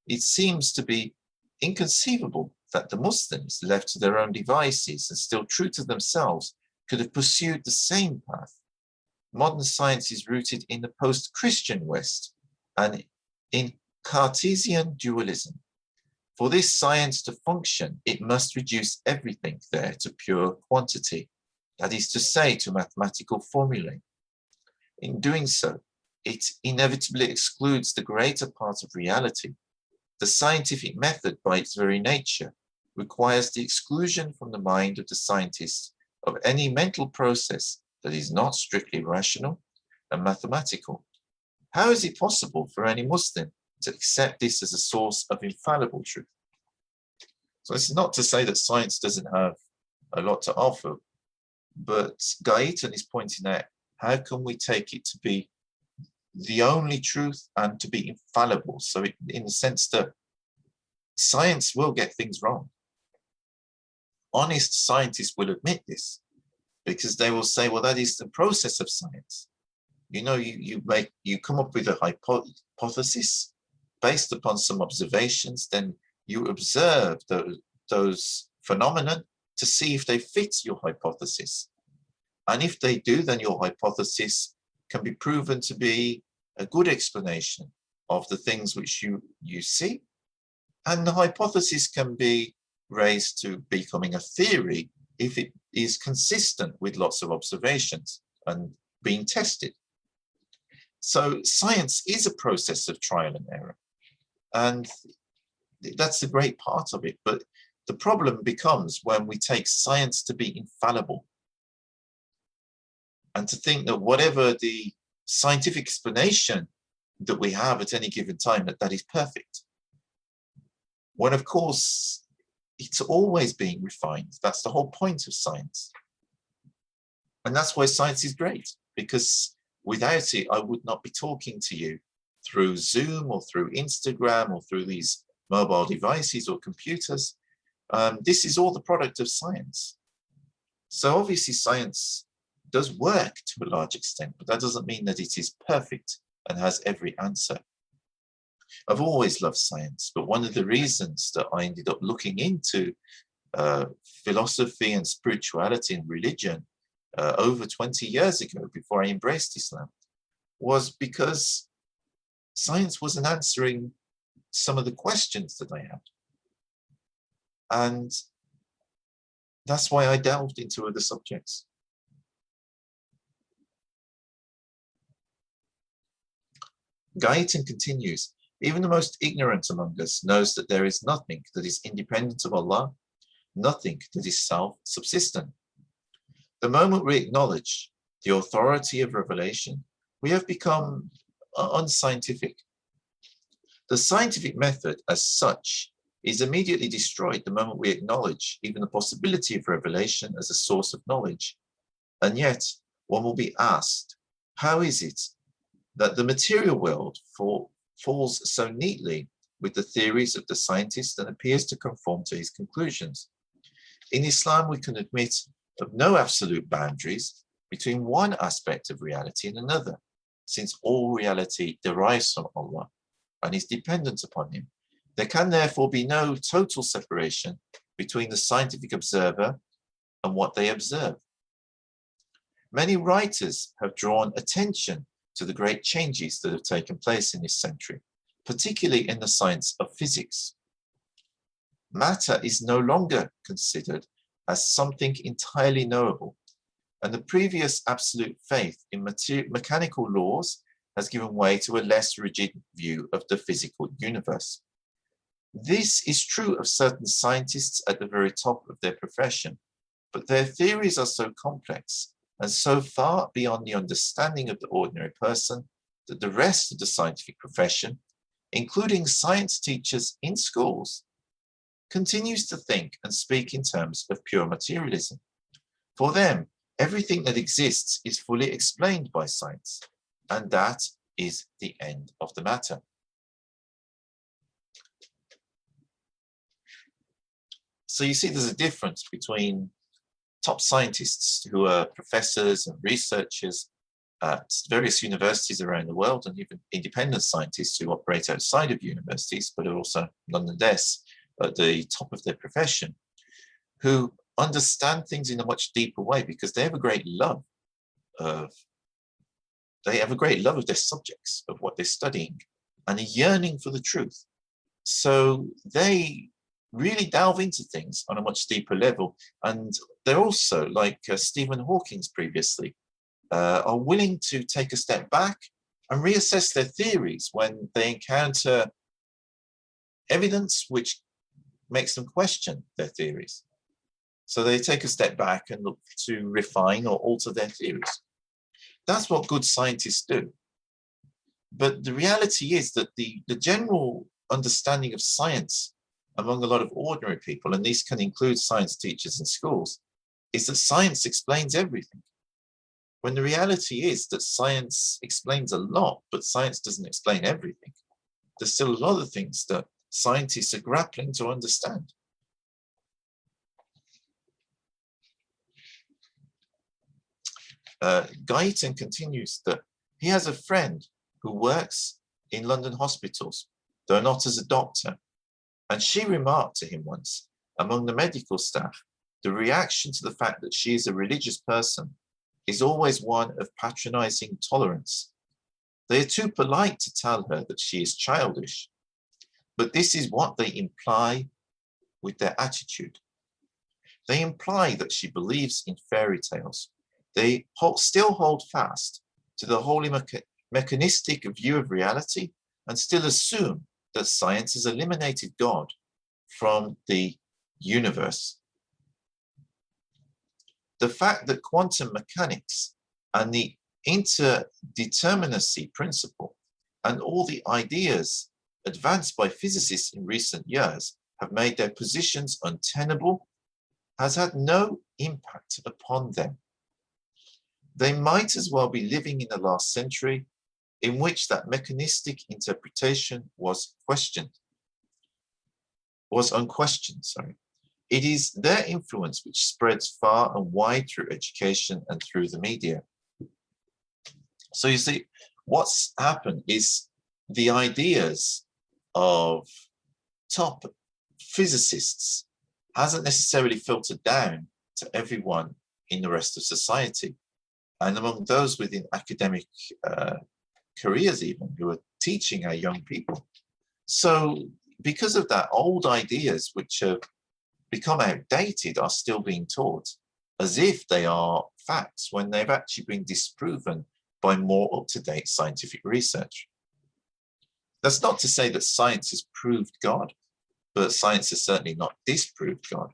It seems to be inconceivable that the Muslims, left to their own devices and still true to themselves, could have pursued the same path. Modern science is rooted in the post-Christian West and in Cartesian dualism. For this science to function, it must reduce everything there to pure quantity, that is to say, to mathematical formulae. In doing so, it inevitably excludes the greater part of reality. The scientific method, by its very nature, requires the exclusion from the mind of the scientist of any mental process that is not strictly rational and mathematical. How is it possible for any Muslim to accept this as a source of infallible truth? So it's not to say that science doesn't have a lot to offer, but Gai Eaton is pointing out, how can we take it to be the only truth and to be infallible? So in the sense that science will get things wrong. Honest scientists will admit this, because they will say, well, that is the process of science. You know, you come up with a hypothesis based upon some observations, then you observe those phenomena to see if they fit your hypothesis. And if they do, then your hypothesis can be proven to be a good explanation of the things which you see. And the hypothesis can be raised to becoming a theory if it is consistent with lots of observations and being tested. So science is a process of trial and error. And that's the great part of it. But the problem becomes when we take science to be infallible and to think that whatever the scientific explanation that we have at any given time, that is perfect. When, of course, it's always being refined. That's the whole point of science. And that's why science is great, because without it, I would not be talking to you through Zoom or through Instagram or through these mobile devices or computers. This is all the product of science. So obviously science does work to a large extent, but that doesn't mean that it is perfect and has every answer. I've always loved science, but one of the reasons that I ended up looking into philosophy and spirituality and religion over 20 years ago, before I embraced Islam, was because science wasn't answering some of the questions that I had. And that's why I delved into other subjects. Gai Eaton continues, even the most ignorant among us knows that there is nothing that is independent of Allah, nothing that is self-subsistent. The moment we acknowledge the authority of revelation, we have become unscientific. The scientific method as such is immediately destroyed the moment we acknowledge even the possibility of revelation as a source of knowledge. And yet, one will be asked, how is it that the material world falls so neatly with the theories of the scientist and appears to conform to his conclusions? In Islam, we can admit of no absolute boundaries between one aspect of reality and another, since all reality derives from Allah and is dependent upon Him. There can therefore be no total separation between the scientific observer and what they observe. Many writers have drawn attention to the great changes that have taken place in this century, particularly in the science of physics. Matter is no longer considered as something entirely knowable, and the previous absolute faith in mechanical laws has given way to a less rigid view of the physical universe. This is true of certain scientists at the very top of their profession, but their theories are so complex and so far beyond the understanding of the ordinary person that the rest of the scientific profession, including science teachers in schools, continues to think and speak in terms of pure materialism. For them, everything that exists is fully explained by science, and that is the end of the matter. So you see there's a difference between top scientists who are professors and researchers at various universities around the world, and even independent scientists who operate outside of universities, but are also nonetheless at the top of their profession, who understand things in a much deeper way because they have a great love of their subjects, of what they're studying, and a yearning for the truth. So they really delve into things on a much deeper level. And they're also, like Stephen Hawking previously, are willing to take a step back and reassess their theories when they encounter evidence which makes them question their theories. So they take a step back and look to refine or alter their theories. That's what good scientists do. But the reality is that the general understanding of science among a lot of ordinary people, and these can include science teachers in schools, is that science explains everything. When the reality is that science explains a lot, but science doesn't explain everything. There's still a lot of things that scientists are grappling to understand. Gai Eaton continues that he has a friend who works in London hospitals, though not as a doctor, and she remarked to him once, among the medical staff, the reaction to the fact that she is a religious person is always one of patronizing tolerance. They are too polite to tell her that she is childish, but this is what they imply with their attitude. They imply that she believes in fairy tales. They still hold fast to the wholly mechanistic view of reality and still assume that science has eliminated God from the universe. The fact that quantum mechanics and the interdeterminacy principle and all the ideas advanced by physicists in recent years have made their positions untenable has had no impact upon them. They might as well be living in the last century in which that mechanistic interpretation was unquestioned. It is their influence which spreads far and wide through education and through the media. So you see, what's happened is the ideas of top physicists hasn't necessarily filtered down to everyone in the rest of society. And among those within academic careers even, who are teaching our young people. So because of that, old ideas which have become outdated are still being taught as if they are facts when they've actually been disproven by more up-to-date scientific research. That's not to say that science has proved God, but science has certainly not disproved God.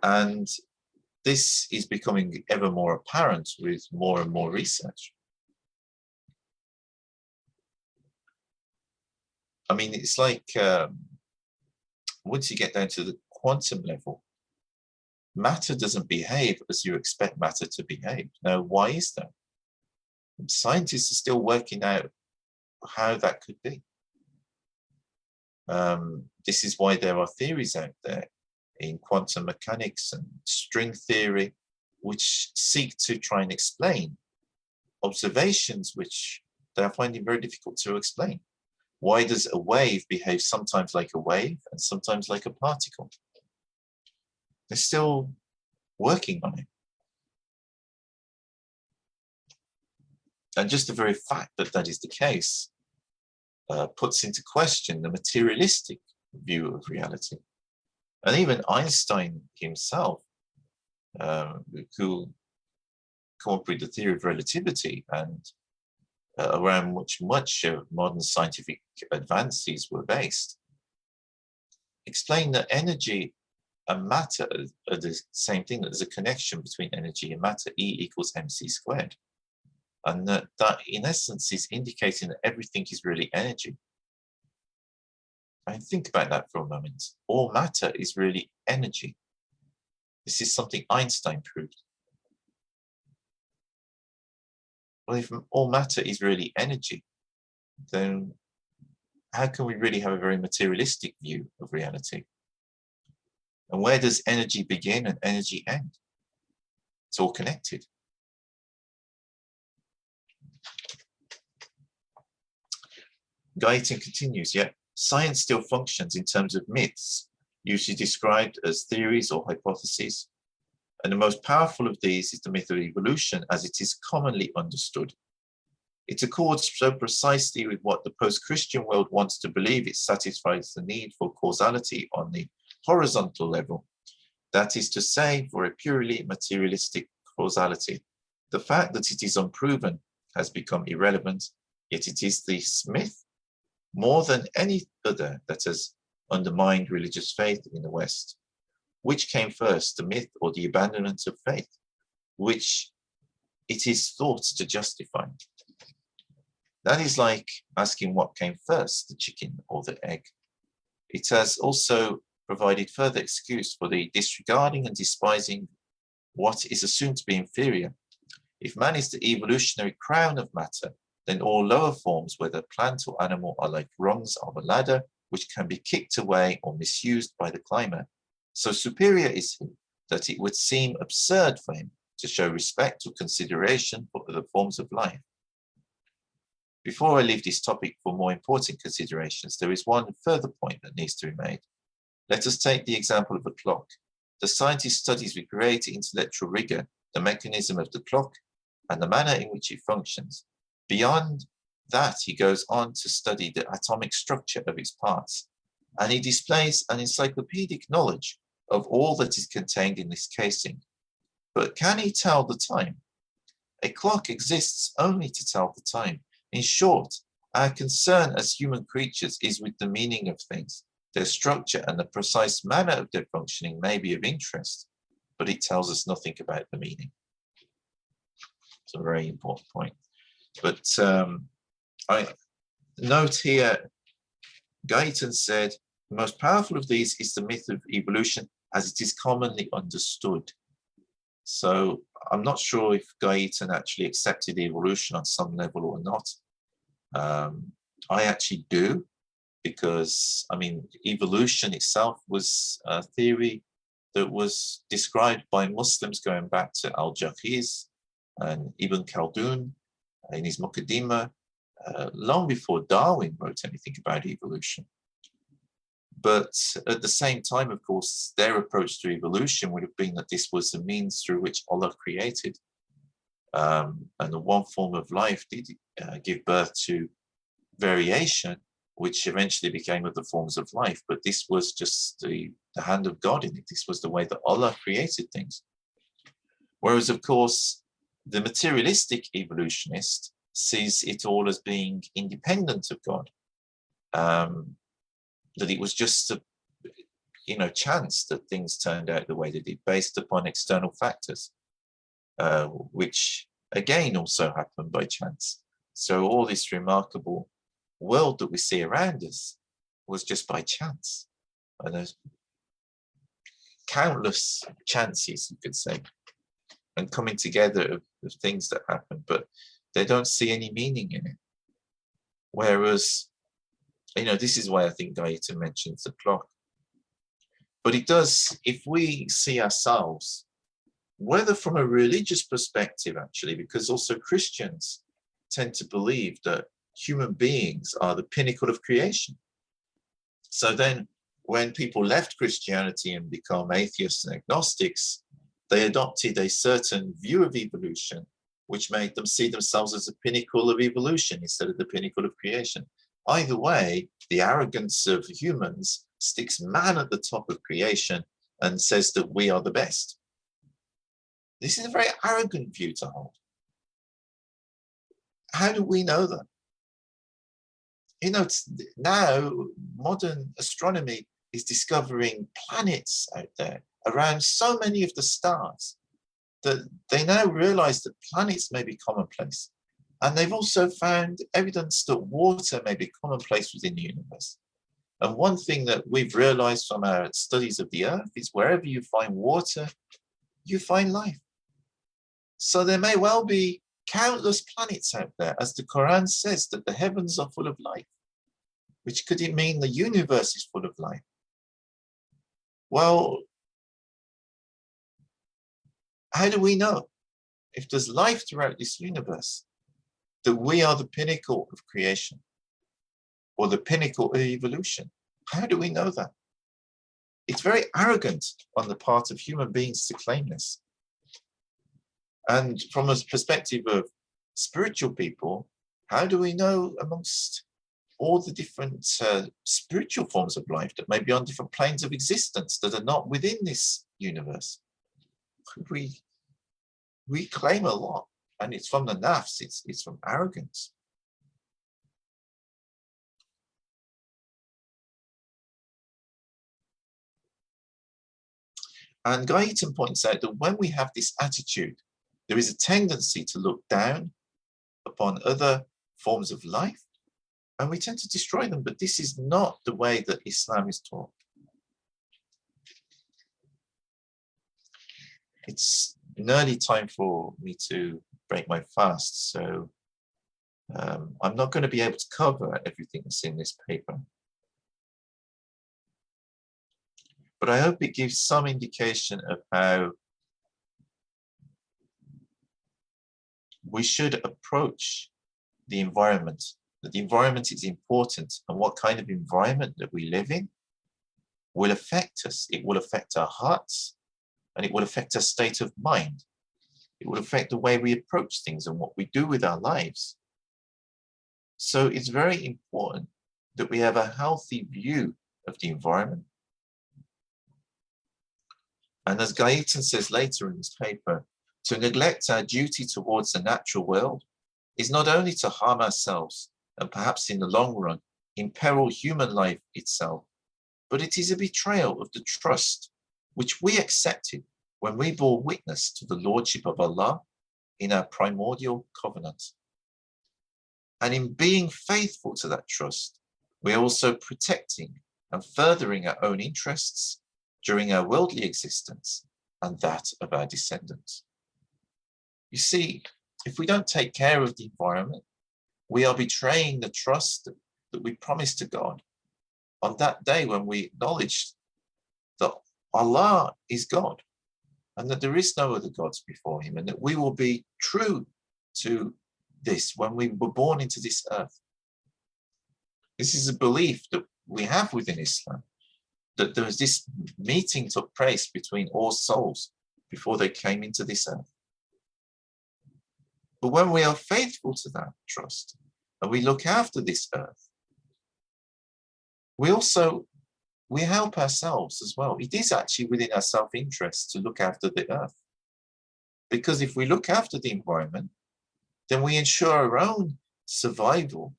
And this is becoming ever more apparent with more and more research. I mean, it's like once you get down to the quantum level, matter doesn't behave as you expect matter to behave. Now, why is that? Scientists are still working out how that could be. This is why there are theories out there in quantum mechanics and string theory, which seek to try and explain observations which they are finding very difficult to explain. Why does a wave behave sometimes like a wave and sometimes like a particle? They're still working on it. And just the very fact that that is the case puts into question the materialistic view of reality. And even Einstein himself, who came up with the theory of relativity and around which much of modern scientific advances were based, explained that energy and matter are the same thing, that there's a connection between energy and matter, E equals mc squared. And that in essence is indicating that everything is really energy. And think about that for a moment. All matter is really energy. This is something Einstein proved. Well, if all matter is really energy, then how can we really have a very materialistic view of reality? And where does energy begin and energy end? It's all connected. Gai Eaton continues, yet science still functions in terms of myths, usually described as theories or hypotheses. And the most powerful of these is the myth of evolution as it is commonly understood. It accords so precisely with what the post-Christian world wants to believe. It satisfies the need for causality on the horizontal level. That is to say, for a purely materialistic causality. The fact that it is unproven has become irrelevant. Yet it is this myth, more than any other, that has undermined religious faith in the West. Which came first, the myth or the abandonment of faith, which it is thought to justify? That is like asking what came first, the chicken or the egg. It has also provided further excuse for the disregarding and despising what is assumed to be inferior. If man is the evolutionary crown of matter, then all lower forms, whether plant or animal, are like rungs of a ladder, which can be kicked away or misused by the climber. So superior is he that it would seem absurd for him to show respect or consideration for other forms of life. Before I leave this topic for more important considerations, there is one further point that needs to be made. Let us take the example of a clock. The scientist studies with great intellectual rigor the mechanism of the clock and the manner in which it functions. Beyond that, he goes on to study the atomic structure of its parts, and he displays an encyclopedic knowledge of all that is contained in this casing. But can he tell the time? A clock exists only to tell the time. In short, our concern as human creatures is with the meaning of things. Their structure and the precise manner of their functioning may be of interest, but it tells us nothing about the meaning. It's a very important point. But I note here, Gai Eaton said, the most powerful of these is the myth of evolution as it is commonly understood. So I'm not sure if Gai Eaton actually accepted evolution on some level or not. I actually do, because, I mean, evolution itself was a theory that was described by Muslims going back to Al-Jahiz and Ibn Khaldun in his Muqaddimah, long before Darwin wrote anything about evolution. But at the same time, of course, their approach to evolution would have been that this was the means through which Allah created. And the one form of life did give birth to variation, which eventually became other forms of life. But this was just the hand of God in it. This was the way that Allah created things. Whereas, of course, the materialistic evolutionist sees it all as being independent of God. That it was just a chance that things turned out the way they did, based upon external factors, which again also happened by chance. So all this remarkable world that we see around us was just by chance. And there's countless chances, you could say, and coming together of things that happen, but they don't see any meaning in it. Whereas, this is why I think Gai Eaton mentions the clock. But it does, if we see ourselves, whether from a religious perspective, actually, because also Christians tend to believe that human beings are the pinnacle of creation. So then when people left Christianity and become atheists and agnostics, they adopted a certain view of evolution, which made them see themselves as the pinnacle of evolution instead of the pinnacle of creation. Either way, the arrogance of humans sticks man at the top of creation and says that we are the best. This is a very arrogant view to hold. How do we know that? Now modern astronomy is discovering planets out there around so many of the stars that they now realize that planets may be commonplace. And they've also found evidence that water may be commonplace within the universe. And one thing that we've realized from our studies of the Earth is wherever you find water, you find life. So there may well be countless planets out there, as the Quran says that the heavens are full of life, which could it mean the universe is full of life? Well, how do we know, if there's life throughout this universe, that we are the pinnacle of creation or the pinnacle of evolution? How do we know that? It's very arrogant on the part of human beings to claim this. And from a perspective of spiritual people, how do we know amongst all the different spiritual forms of life that may be on different planes of existence that are not within this universe? We claim a lot, and it's from the nafs, it's from arrogance. And Gai Eaton points out that when we have this attitude, there is a tendency to look down upon other forms of life, and we tend to destroy them. But this is not the way that Islam is taught. It's nearly time for me to break my fast, so I'm not going to be able to cover everything that's in this paper. But I hope it gives some indication of how we should approach the environment, that the environment is important, and what kind of environment that we live in will affect us. It will affect our hearts, and it will affect our state of mind. It will affect the way we approach things and what we do with our lives. So it's very important that we have a healthy view of the environment. And as Gai Eaton says later in this paper, to neglect our duty towards the natural world is not only to harm ourselves and perhaps in the long run imperil human life itself, but it is a betrayal of the trust which we accepted when we bore witness to the Lordship of Allah in our primordial covenant. And in being faithful to that trust, we are also protecting and furthering our own interests during our worldly existence and that of our descendants. You see, if we don't take care of the environment, we are betraying the trust that we promised to God on that day when we acknowledged that Allah is God and that there is no other gods before him, and that we will be true to this when we were born into this earth. This is a belief that we have within Islam, that there was this meeting took place between all souls before they came into this earth. But when we are faithful to that trust and we look after this earth, we help ourselves as well. It is actually within our self-interest to look after the earth. Because if we look after the environment, then we ensure our own survival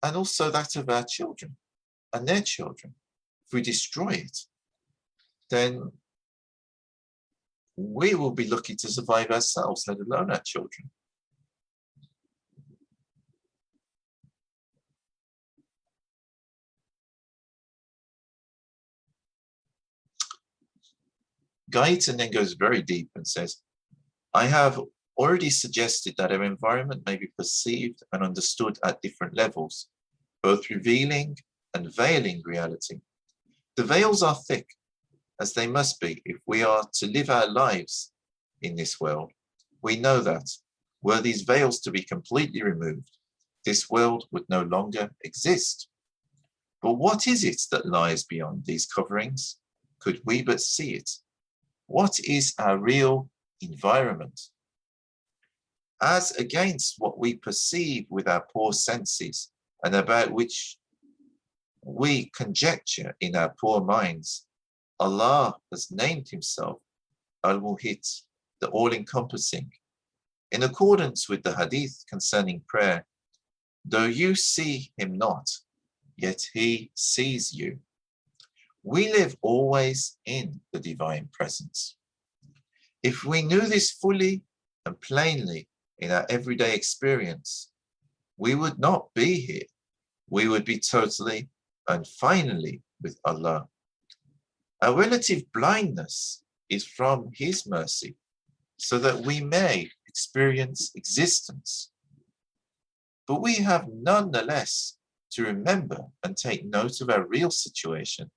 and also that of our children and their children. If we destroy it, then we will be lucky to survive ourselves, let alone our children. Gai Eaton then goes very deep and says, I have already suggested that our environment may be perceived and understood at different levels, both revealing and veiling reality. The veils are thick, as they must be if we are to live our lives in this world. We know that, were these veils to be completely removed, this world would no longer exist. But what is it that lies beyond these coverings? Could we but see it? What is our real environment? As against what we perceive with our poor senses and about which we conjecture in our poor minds, Allah has named himself Al-Muhit, the all-encompassing. In accordance with the hadith concerning prayer, though you see him not, yet he sees you. We live always in the divine presence. If we knew this fully and plainly in our everyday experience, we would not be here. We would be totally and finally with Allah. Our relative blindness is from his mercy, so that we may experience existence. But we have nonetheless to remember and take note of our real situation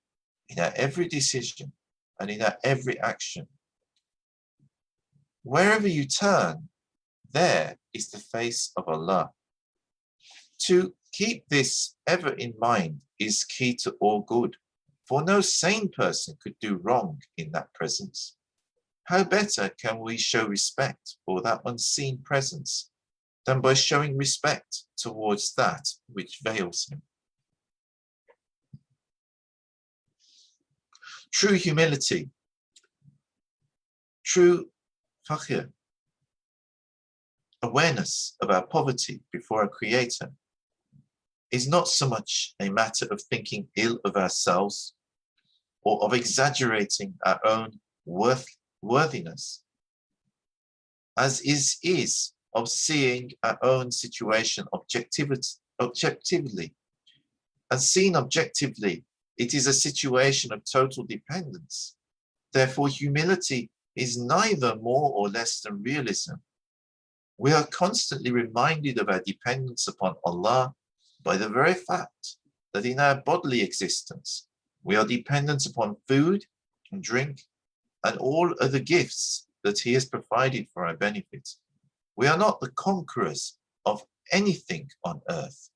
in our every decision and in our every action. Wherever you turn, there is the face of Allah. To keep this ever in mind is key to all good, for no sane person could do wrong in that presence. How better can we show respect for that unseen presence than by showing respect towards that which veils him? True humility, true fakhir, awareness of our poverty before our Creator, is not so much a matter of thinking ill of ourselves or of exaggerating our own worthiness, as is of seeing our own situation objectively. And seen objectively, it is a situation of total dependence. Therefore, humility is neither more or less than realism. We are constantly reminded of our dependence upon Allah by the very fact that in our bodily existence, we are dependent upon food and drink and all other gifts that He has provided for our benefit. We are not the conquerors of anything on earth.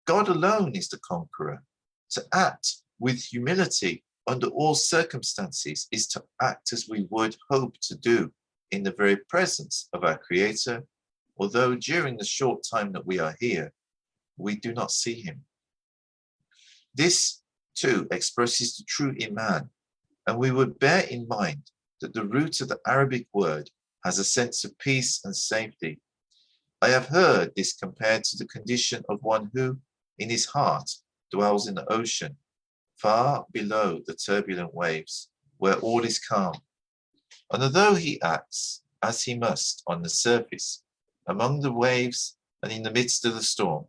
God alone is the conqueror. To act with humility under all circumstances is to act as we would hope to do in the very presence of our Creator, although during the short time that we are here, we do not see Him. This too expresses the true Iman, and we would bear in mind that the root of the Arabic word has a sense of peace and safety. I have heard this compared to the condition of one who, in his heart, dwells in the ocean, far below the turbulent waves, where all is calm. And although he acts as he must on the surface, among the waves and in the midst of the storm,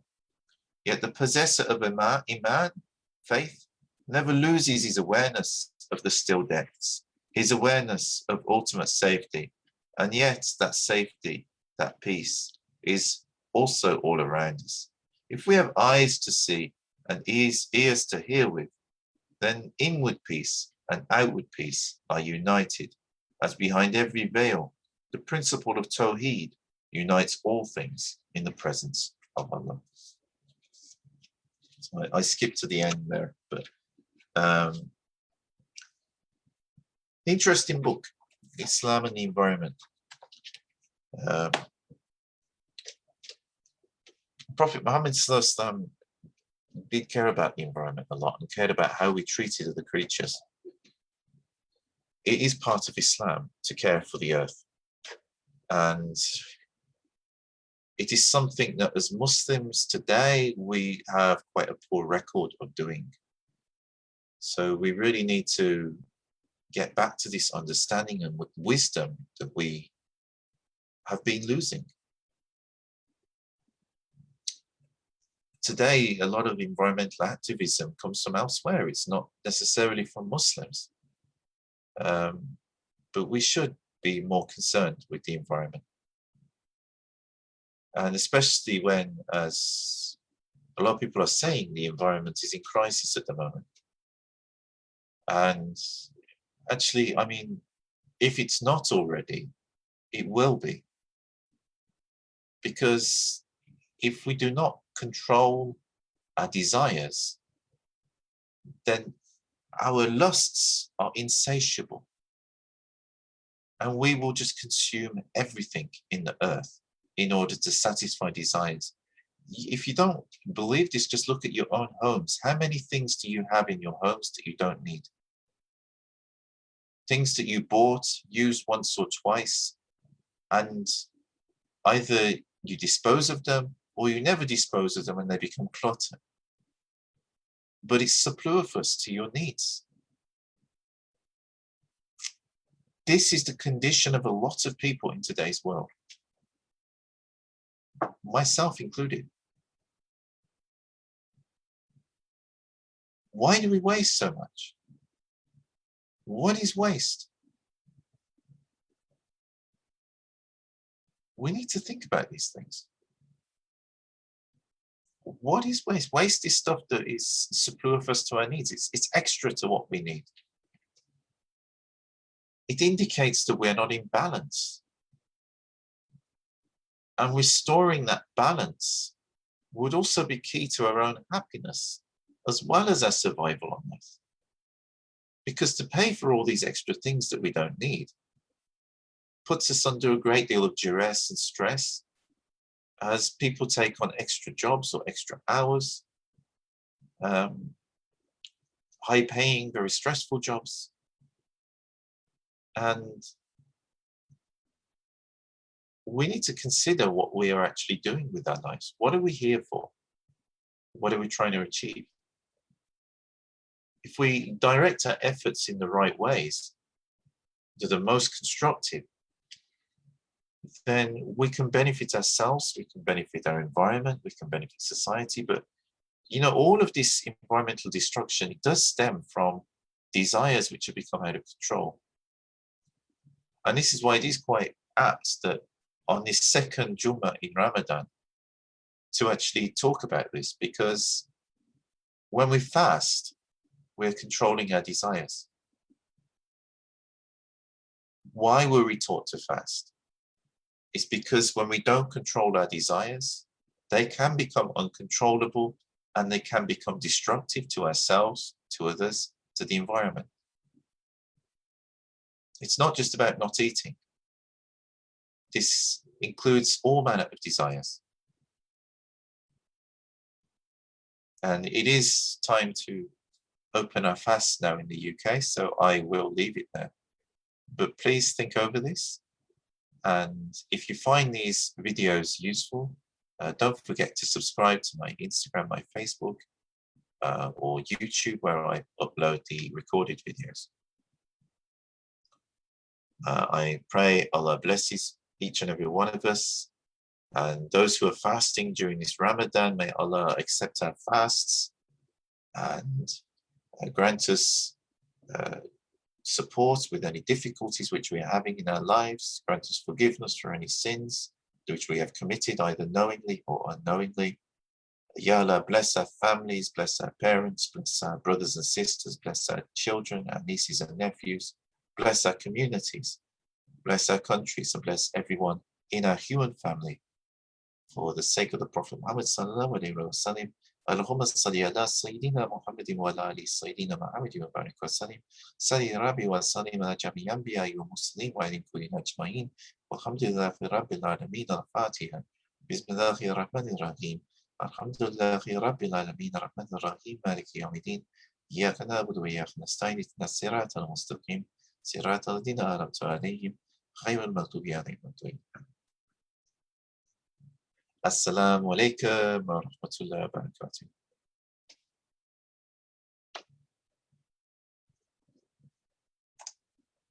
yet the possessor of Iman, faith, never loses his awareness of the still depths, his awareness of ultimate safety, and yet that safety, that peace, is also all around us. If we have eyes to see and ears to hear with, then inward peace and outward peace are united, as behind every veil, the principle of Tawheed unites all things in the presence of Allah. So I skipped to the end there, but interesting book, Islam and the Environment. Prophet Muhammad did care about the environment a lot and cared about how we treated other creatures. It is part of Islam to care for the earth. And it is something that as Muslims today, we have quite a poor record of doing. So we really need to get back to this understanding and wisdom that we have been losing. Today, a lot of environmental activism comes from elsewhere. It's not necessarily from Muslims. But we should be more concerned with the environment. And especially when, as a lot of people are saying, the environment is in crisis at the moment. And actually, I mean, if it's not already, it will be. Because if we do not control our desires, then our lusts are insatiable. And we will just consume everything in the earth in order to satisfy desires. If you don't believe this, just look at your own homes. How many things do you have in your homes that you don't need? Things that you bought, used once or twice, and either you dispose of them or you never dispose of them and they become clutter. But it's superfluous to your needs. This is the condition of a lot of people in today's world, myself included. Why do we waste so much? What is waste? We need to think about these things. What is waste? Waste is stuff that is superfluous to our needs. It's extra to what we need. It indicates that we're not in balance. And restoring that balance would also be key to our own happiness, as well as our survival on earth. Because to pay for all these extra things that we don't need puts us under a great deal of duress and stress as people take on extra jobs or extra hours, high-paying, very stressful jobs. And we need to consider what we are actually doing with our lives. What are we here for? What are we trying to achieve? if we direct our efforts in the right ways, to the most constructive, then we can benefit ourselves, we can benefit our environment, we can benefit society. But all of this environmental destruction, it does stem from desires which have become out of control. And this is why it is quite apt that on this second Jummah in Ramadan to actually talk about this, because when we fast, we're controlling our desires. Why were we taught to fast? It's because when we don't control our desires, they can become uncontrollable and they can become destructive to ourselves, to others, to the environment. It's not just about not eating. This includes all manner of desires. And it is time to open our fast now in the UK, so I will leave it there. But please think over this. And if you find these videos useful, don't forget to subscribe to my Instagram, my Facebook, or YouTube, where I upload the recorded videos. I pray Allah blesses each and every one of us. And those who are fasting during this Ramadan, may Allah accept our fasts and grant us support with any difficulties which we are having in our lives. Grant us forgiveness for any sins which we have committed, either knowingly or unknowingly. Ya Allah, bless our families, bless our parents, bless our brothers and sisters, bless our children, our nieces and nephews, bless our communities, bless our countries, and bless everyone in our human family. For the sake of the Prophet Muhammad sallallahu alaihi wasallam, Allahumma salli ala Sayyidina Muhammadin wa ala ali Sayyidina Muhammad wa barik wa sallim. Salli Rabbi wa sallim ala jami'i anbiya'i wa muslimin wa alim kulli ajma'in. Walhamdulillahi Rabbil Alameen. Al-Fatiha. Bismillahir Rahmanir Rahim. Alhamdulillahi Rabbil Alameen. Ar-Rahmanir Rahim. Maliki yawmiddin. Iyyaka na'budu wa iyyaka nasta'in. Ihdinas siratal mustaqim. Siratal ladzina an'amta alayhim. Ghayril maghdubi alayhim wa ad-dallin. Assalamu alaikum wa rahmatullahi wa barakatuh.